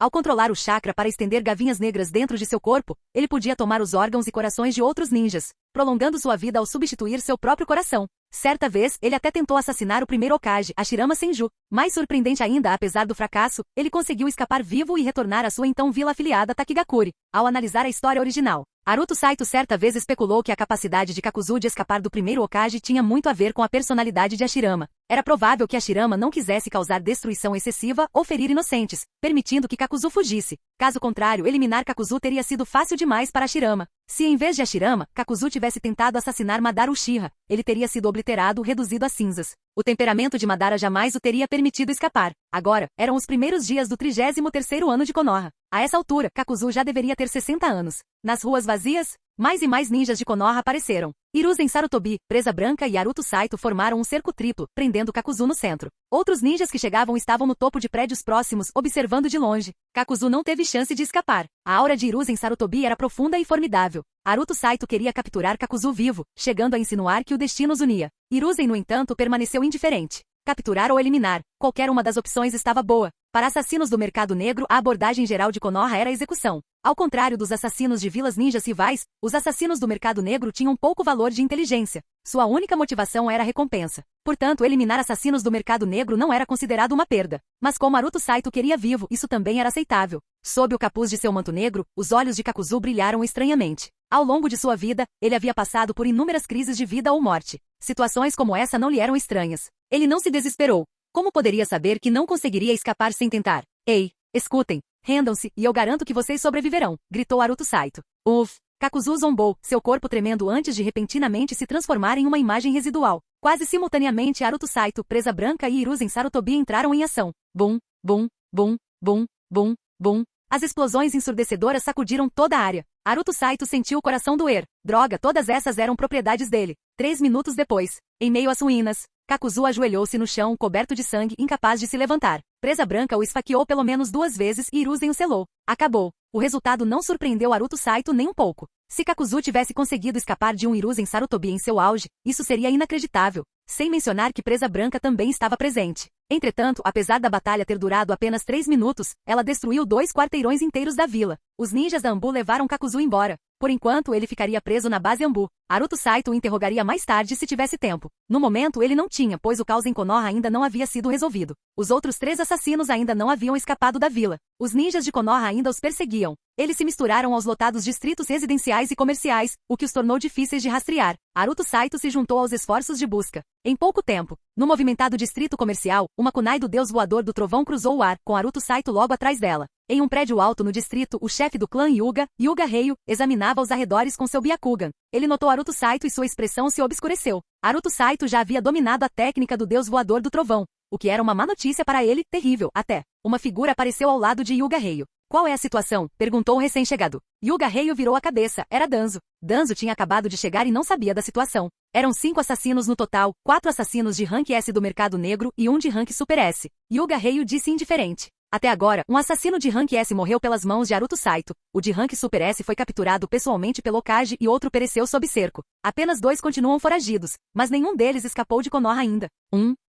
Ao controlar o chakra para estender gavinhas negras dentro de seu corpo, ele podia tomar os órgãos e corações de outros ninjas, prolongando sua vida ao substituir seu próprio coração. Certa vez, ele até tentou assassinar o primeiro Hokage, Hashirama Senju. Mais surpreendente ainda, apesar do fracasso, ele conseguiu escapar vivo e retornar à sua então vila afiliada Takigakure. Ao analisar a história original, Aruto Saito certa vez especulou que a capacidade de Kakuzu de escapar do primeiro Hokage tinha muito a ver com a personalidade de Hashirama. Era provável que Hashirama não quisesse causar destruição excessiva ou ferir inocentes, permitindo que Kakuzu fugisse. Caso contrário, eliminar Kakuzu teria sido fácil demais para Hashirama. Se em vez de Hashirama, Kakuzu tivesse tentado assassinar Madara Uchiha, ele teria sido obliterado, reduzido a cinzas. O temperamento de Madara jamais o teria permitido escapar. Agora, eram os primeiros dias do 33º ano de Konoha. A essa altura, Kakuzu já deveria ter 60 anos. Nas ruas vazias, mais e mais ninjas de Konoha apareceram. Hiruzen Sarutobi, Presa Branca e Aruto Saito formaram um cerco triplo, prendendo Kakuzu no centro. Outros ninjas que chegavam estavam no topo de prédios próximos, observando de longe. Kakuzu não teve chance de escapar. A aura de Hiruzen Sarutobi era profunda e formidável. Aruto Saito queria capturar Kakuzu vivo, chegando a insinuar que o destino os unia. Hiruzen, no entanto, permaneceu indiferente. Capturar ou eliminar, qualquer uma das opções estava boa. Para assassinos do mercado negro, a abordagem geral de Konoha era a execução. Ao contrário dos assassinos de vilas ninjas rivais, os assassinos do mercado negro tinham pouco valor de inteligência. Sua única motivação era a recompensa. Portanto, eliminar assassinos do mercado negro não era considerado uma perda. Mas como Naruto Saito queria vivo, isso também era aceitável. Sob o capuz de seu manto negro, os olhos de Kakuzu brilharam estranhamente. Ao longo de sua vida, ele havia passado por inúmeras crises de vida ou morte. Situações como essa não lhe eram estranhas. Ele não se desesperou. Como poderia saber que não conseguiria escapar sem tentar? Ei, escutem, rendam-se e eu garanto que vocês sobreviverão, gritou Naruto Saito. Uff! Kakuzu zombou, seu corpo tremendo antes de repentinamente se transformar em uma imagem residual. Quase simultaneamente Naruto Saito, Presa Branca e Hiruzen Sarutobi entraram em ação. Bum, bum, bum, bum, bum, bum. As explosões ensurdecedoras sacudiram toda a área. Naruto Saito sentiu o coração doer. Droga, todas essas eram propriedades dele. 3 minutos depois, em meio às ruínas, Kakuzu ajoelhou-se no chão, coberto de sangue, incapaz de se levantar. Presa Branca o esfaqueou pelo menos 2 vezes e Hiruzen o selou. Acabou. O resultado não surpreendeu Naruto Saito nem um pouco. Se Kakuzu tivesse conseguido escapar de um Hiruzen Sarutobi em seu auge, isso seria inacreditável. Sem mencionar que Presa Branca também estava presente. Entretanto, apesar da batalha ter durado apenas 3 minutos, ela destruiu 2 quarteirões inteiros da vila. Os ninjas da Anbu levaram Kakuzu embora. Por enquanto, ele ficaria preso na base Anbu. Naruto Saito o interrogaria mais tarde se tivesse tempo. No momento, ele não tinha, pois o caos em Konoha ainda não havia sido resolvido. Os outros 3 assassinos ainda não haviam escapado da vila. Os ninjas de Konoha ainda os perseguiam. Eles se misturaram aos lotados distritos residenciais e comerciais, o que os tornou difíceis de rastrear. Naruto Saito se juntou aos esforços de busca. Em pouco tempo, no movimentado distrito comercial, uma kunai do deus voador do trovão cruzou o ar, com Naruto Saito logo atrás dela. Em um prédio alto no distrito, o chefe do clã Yuga, Yuga Ryu, examinava os arredores com seu Byakugan. Ele notou Naruto Saito e sua expressão se obscureceu. Naruto Saito já havia dominado a técnica do deus voador do trovão, o que era uma má notícia para ele, terrível, até. Uma figura apareceu ao lado de Yuga Ryu. Qual é a situação? Perguntou o recém-chegado. Yuga Ryu virou a cabeça, era Danzo. Danzo tinha acabado de chegar e não sabia da situação. Eram 5 assassinos no total, 4 assassinos de rank S do mercado negro e 1 de rank Super S. Yuga Ryu disse indiferente. Até agora, um assassino de rank S morreu pelas mãos de Naruto Saito. O de rank Super S foi capturado pessoalmente pelo Hokage e outro pereceu sob cerco. Apenas 2 continuam foragidos, mas nenhum deles escapou de Konoha ainda.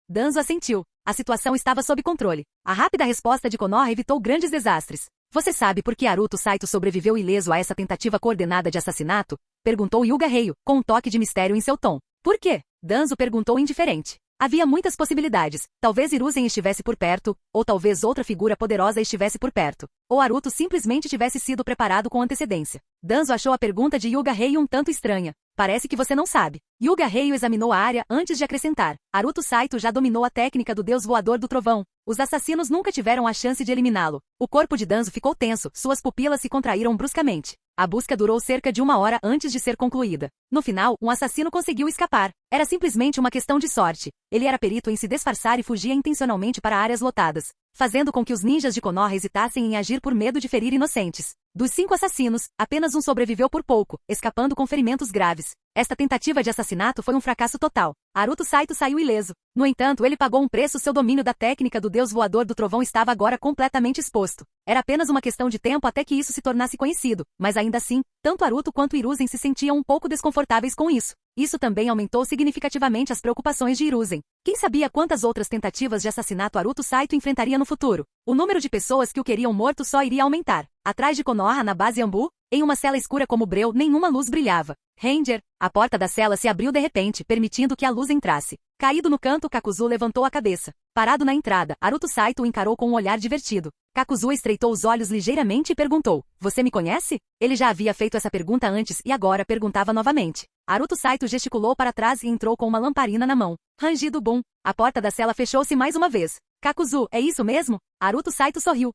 Danzo assentiu. A situação estava sob controle. A rápida resposta de Konoha evitou grandes desastres. Você sabe por que Naruto Saito sobreviveu ileso a essa tentativa coordenada de assassinato? Perguntou Yuga Ryu, com um toque de mistério em seu tom. Por quê? Danzo perguntou indiferente. Havia muitas possibilidades. Talvez Hiruzen estivesse por perto, ou talvez outra figura poderosa estivesse por perto. Ou Naruto simplesmente tivesse sido preparado com antecedência. Danzo achou a pergunta de Yuga Ryu um tanto estranha. Parece que você não sabe. Yuga Ryu examinou a área antes de acrescentar. Naruto Saito já dominou a técnica do deus voador do trovão. Os assassinos nunca tiveram a chance de eliminá-lo. O corpo de Danzo ficou tenso, suas pupilas se contraíram bruscamente. A busca durou cerca de 1 hora antes de ser concluída. No final, um assassino conseguiu escapar. Era simplesmente uma questão de sorte. Ele era perito em se disfarçar e fugia intencionalmente para áreas lotadas, fazendo com que os ninjas de Konoha hesitassem em agir por medo de ferir inocentes. Dos 5 assassinos, apenas um sobreviveu por pouco, escapando com ferimentos graves. Esta tentativa de assassinato foi um fracasso total. Naruto Saito saiu ileso. No entanto, ele pagou um preço. Seu domínio da técnica do deus voador do trovão estava agora completamente exposto. Era apenas uma questão de tempo até que isso se tornasse conhecido, mas ainda assim, tanto Naruto quanto Hiruzen se sentiam um pouco desconfortáveis com isso. Isso também aumentou significativamente as preocupações de Hiruzen. Quem sabia quantas outras tentativas de assassinato Naruto Saito enfrentaria no futuro? O número de pessoas que o queriam morto só iria aumentar. Atrás de Konoha na base Anbu, em uma cela escura como breu, nenhuma luz brilhava. Ranger, a porta da cela se abriu de repente, permitindo que a luz entrasse. Caído no canto, Kakuzu levantou a cabeça. Parado na entrada, Naruto Saito o encarou com um olhar divertido. Kakuzu estreitou os olhos ligeiramente e perguntou: Você me conhece? Ele já havia feito essa pergunta antes e agora perguntava novamente. Naruto Saito gesticulou para trás e entrou com uma lamparina na mão. Rangido bum. A porta da cela fechou-se mais uma vez. Kakuzu, é isso mesmo? Naruto Saito sorriu.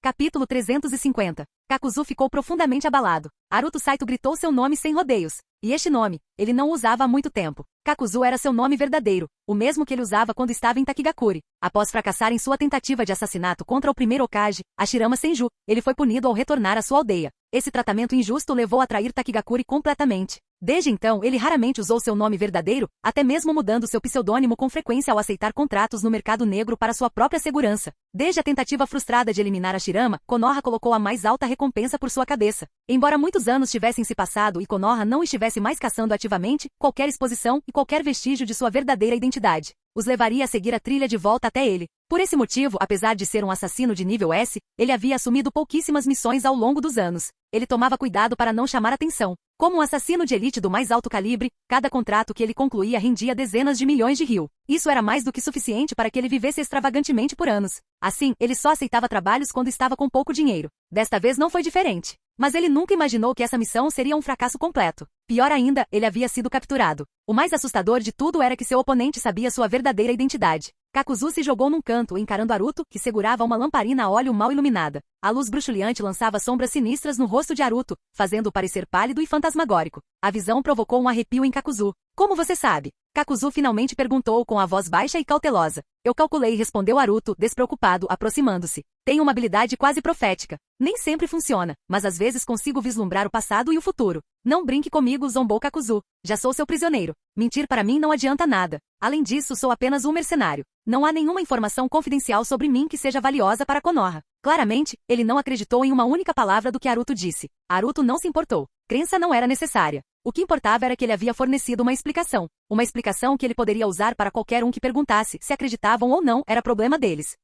Capítulo 350. Kakuzu ficou profundamente abalado. Naruto Saito gritou seu nome sem rodeios. E este nome, ele não o usava há muito tempo. Kakuzu era seu nome verdadeiro, o mesmo que ele usava quando estava em Takigakure. Após fracassar em sua tentativa de assassinato contra o primeiro Hokage, Hashirama Senju, ele foi punido ao retornar à sua aldeia. Esse tratamento injusto o levou a trair Takigakure completamente. Desde então, ele raramente usou seu nome verdadeiro, até mesmo mudando seu pseudônimo com frequência ao aceitar contratos no mercado negro para sua própria segurança. Desde a tentativa frustrada de eliminar Hashirama, Konoha colocou a mais alta recompensa por sua cabeça. Embora muitos anos tivessem se passado e Konoha não estivesse mais caçando ativamente, qualquer exposição e qualquer vestígio de sua verdadeira identidade. os levaria a seguir a trilha de volta até ele. Por esse motivo, apesar de ser um assassino de nível S, ele havia assumido pouquíssimas missões ao longo dos anos. Ele tomava cuidado para não chamar atenção. Como um assassino de elite do mais alto calibre, cada contrato que ele concluía rendia dezenas de milhões de rios. Isso era mais do que suficiente para que ele vivesse extravagantemente por anos. Assim, ele só aceitava trabalhos quando estava com pouco dinheiro. Desta vez não foi diferente. Mas ele nunca imaginou que essa missão seria um fracasso completo. Pior ainda, ele havia sido capturado. O mais assustador de tudo era que seu oponente sabia sua verdadeira identidade. Kakuzu se jogou num canto, encarando Haruto, que segurava uma lamparina a óleo mal iluminada. A luz bruxuleante lançava sombras sinistras no rosto de Haruto, fazendo-o parecer pálido e fantasmagórico. A visão provocou um arrepio em Kakuzu. Como você sabe? Kakuzu finalmente perguntou com a voz baixa e cautelosa. Eu calculei, respondeu Haruto, despreocupado, aproximando-se. Tenho uma habilidade quase profética. Nem sempre funciona, mas às vezes consigo vislumbrar o passado e o futuro. Não brinque comigo, zombou Kakuzu. Já sou seu prisioneiro. Mentir para mim não adianta nada. Além disso, sou apenas um mercenário. Não há nenhuma informação confidencial sobre mim que seja valiosa para Konoha. Claramente, ele não acreditou em uma única palavra do que Haruto disse. Haruto não se importou. Crença não era necessária. O que importava era que ele havia fornecido uma explicação. Uma explicação que ele poderia usar para qualquer um que perguntasse se acreditavam ou não era problema deles.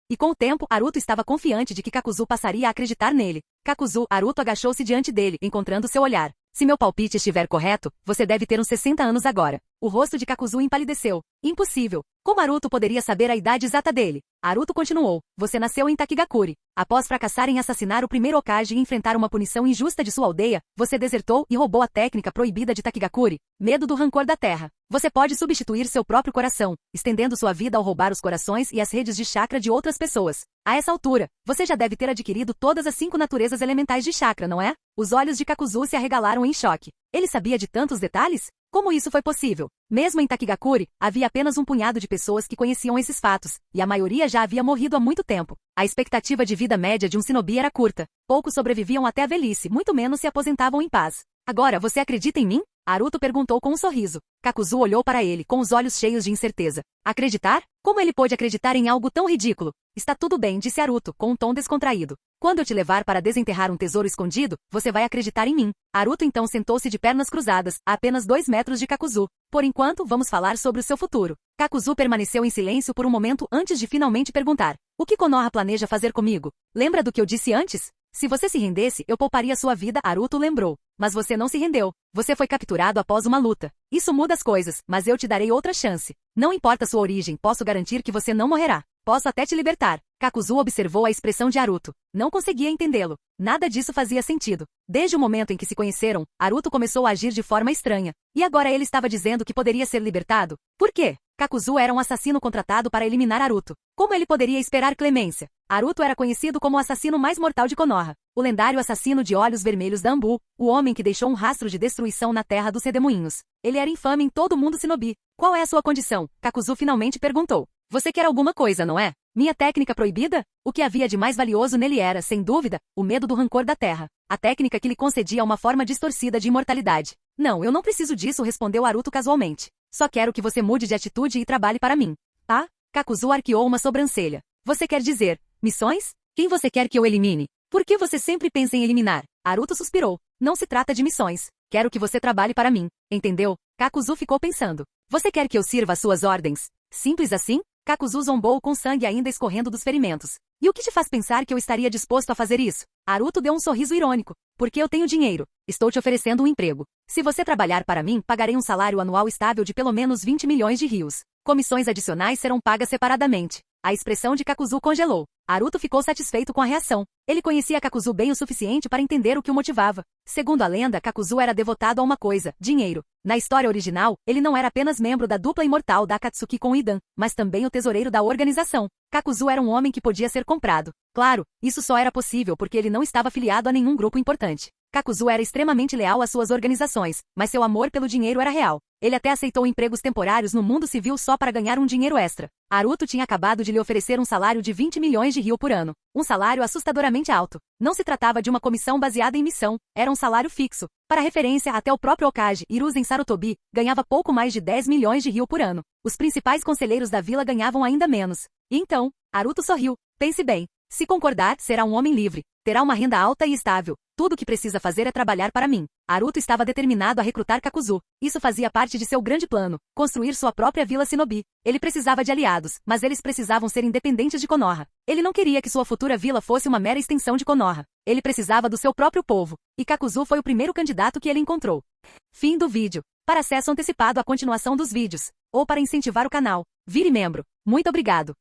E com o tempo, Haruto estava confiante de que Kakuzu passaria a acreditar nele. Kakuzu, Haruto agachou-se diante dele, encontrando seu olhar. Se meu palpite estiver correto, você deve ter uns 60 anos agora. O rosto de Kakuzu empalideceu. Impossível. Como Haruto poderia saber a idade exata dele? Haruto continuou. Você nasceu em Takigakure. Após fracassar em assassinar o primeiro Hokage e enfrentar uma punição injusta de sua aldeia, você desertou e roubou a técnica proibida de Takigakure. Medo do rancor da terra. Você pode substituir seu próprio coração, estendendo sua vida ao roubar os corações e as redes de chakra de outras pessoas. A essa altura, você já deve ter adquirido todas as 5 naturezas elementais de chakra, não é? Os olhos de Kakuzu se arregalaram em choque. Ele sabia de tantos detalhes? Como isso foi possível? Mesmo em Takigakure, havia apenas um punhado de pessoas que conheciam esses fatos, e a maioria já havia morrido há muito tempo. A expectativa de vida média de um shinobi era curta. Poucos sobreviviam até a velhice, muito menos se aposentavam em paz. Agora, você acredita em mim? Haruto perguntou com um sorriso. Kakuzu olhou para ele, com os olhos cheios de incerteza. Acreditar? Como ele pôde acreditar em algo tão ridículo? Está tudo bem, disse Haruto, com um tom descontraído. Quando eu te levar para desenterrar um tesouro escondido, você vai acreditar em mim. Haruto então sentou-se de pernas cruzadas, a apenas 2 metros de Kakuzu. Por enquanto, vamos falar sobre o seu futuro. Kakuzu permaneceu em silêncio por um momento antes de finalmente perguntar. O que Konoha planeja fazer comigo? Lembra do que eu disse antes? Se você se rendesse, eu pouparia sua vida, Haruto lembrou. Mas você não se rendeu. Você foi capturado após uma luta. Isso muda as coisas, mas eu te darei outra chance. Não importa sua origem, posso garantir que você não morrerá. Posso até te libertar. Kakuzu observou a expressão de Haruto. Não conseguia entendê-lo. Nada disso fazia sentido. Desde o momento em que se conheceram, Haruto começou a agir de forma estranha. E agora ele estava dizendo que poderia ser libertado? Por quê? Kakuzu era um assassino contratado para eliminar Haruto. Como ele poderia esperar clemência? Haruto era conhecido como o assassino mais mortal de Konoha. O lendário assassino de olhos vermelhos da Anbu, o homem que deixou um rastro de destruição na terra dos redemoinhos. Ele era infame em todo o mundo shinobi. Qual é a sua condição? Kakuzu finalmente perguntou. Você quer alguma coisa, não é? Minha técnica proibida? O que havia de mais valioso nele era, sem dúvida, o medo do rancor da terra. A técnica que lhe concedia uma forma distorcida de imortalidade. Não, eu não preciso disso, respondeu Haruto casualmente. Só quero que você mude de atitude e trabalhe para mim. Tá? Kakuzu arqueou uma sobrancelha. Você quer dizer, missões? Quem você quer que eu elimine? Por que você sempre pensa em eliminar? Haruto suspirou. Não se trata de missões. Quero que você trabalhe para mim. Entendeu? Kakuzu ficou pensando. Você quer que eu sirva às suas ordens? Simples assim? Kakuzu zombou com sangue ainda escorrendo dos ferimentos. E o que te faz pensar que eu estaria disposto a fazer isso? Haruto deu um sorriso irônico. Porque eu tenho dinheiro. Estou te oferecendo um emprego. Se você trabalhar para mim, pagarei um salário anual estável de pelo menos 20 milhões de rios. Comissões adicionais serão pagas separadamente. A expressão de Kakuzu congelou. Haruto ficou satisfeito com a reação. Ele conhecia Kakuzu bem o suficiente para entender o que o motivava. Segundo a lenda, Kakuzu era devotado a uma coisa, dinheiro. Na história original, ele não era apenas membro da dupla imortal da Akatsuki com Idan, mas também o tesoureiro da organização. Kakuzu era um homem que podia ser comprado. Claro, isso só era possível porque ele não estava afiliado a nenhum grupo importante. Kakuzu era extremamente leal às suas organizações, mas seu amor pelo dinheiro era real. Ele até aceitou empregos temporários no mundo civil só para ganhar um dinheiro extra. Haruto tinha acabado de lhe oferecer um salário de 20 milhões de ryo por ano. Um salário assustadoramente alto. Não se tratava de uma comissão baseada em missão, era um salário fixo. Para referência, até o próprio Hokage, Hiruzen Sarutobi, ganhava pouco mais de 10 milhões de ryo por ano. Os principais conselheiros da vila ganhavam ainda menos. E então, Haruto sorriu. Pense bem. Se concordar, será um homem livre. Terá uma renda alta e estável. Tudo o que precisa fazer é trabalhar para mim. Haruto estava determinado a recrutar Kakuzu. Isso fazia parte de seu grande plano, construir sua própria vila Shinobi. Ele precisava de aliados, mas eles precisavam ser independentes de Konoha. Ele não queria que sua futura vila fosse uma mera extensão de Konoha. Ele precisava do seu próprio povo, e Kakuzu foi o primeiro candidato que ele encontrou. Fim do vídeo. Para acesso antecipado à continuação dos vídeos, ou para incentivar o canal, vire membro. Muito obrigado.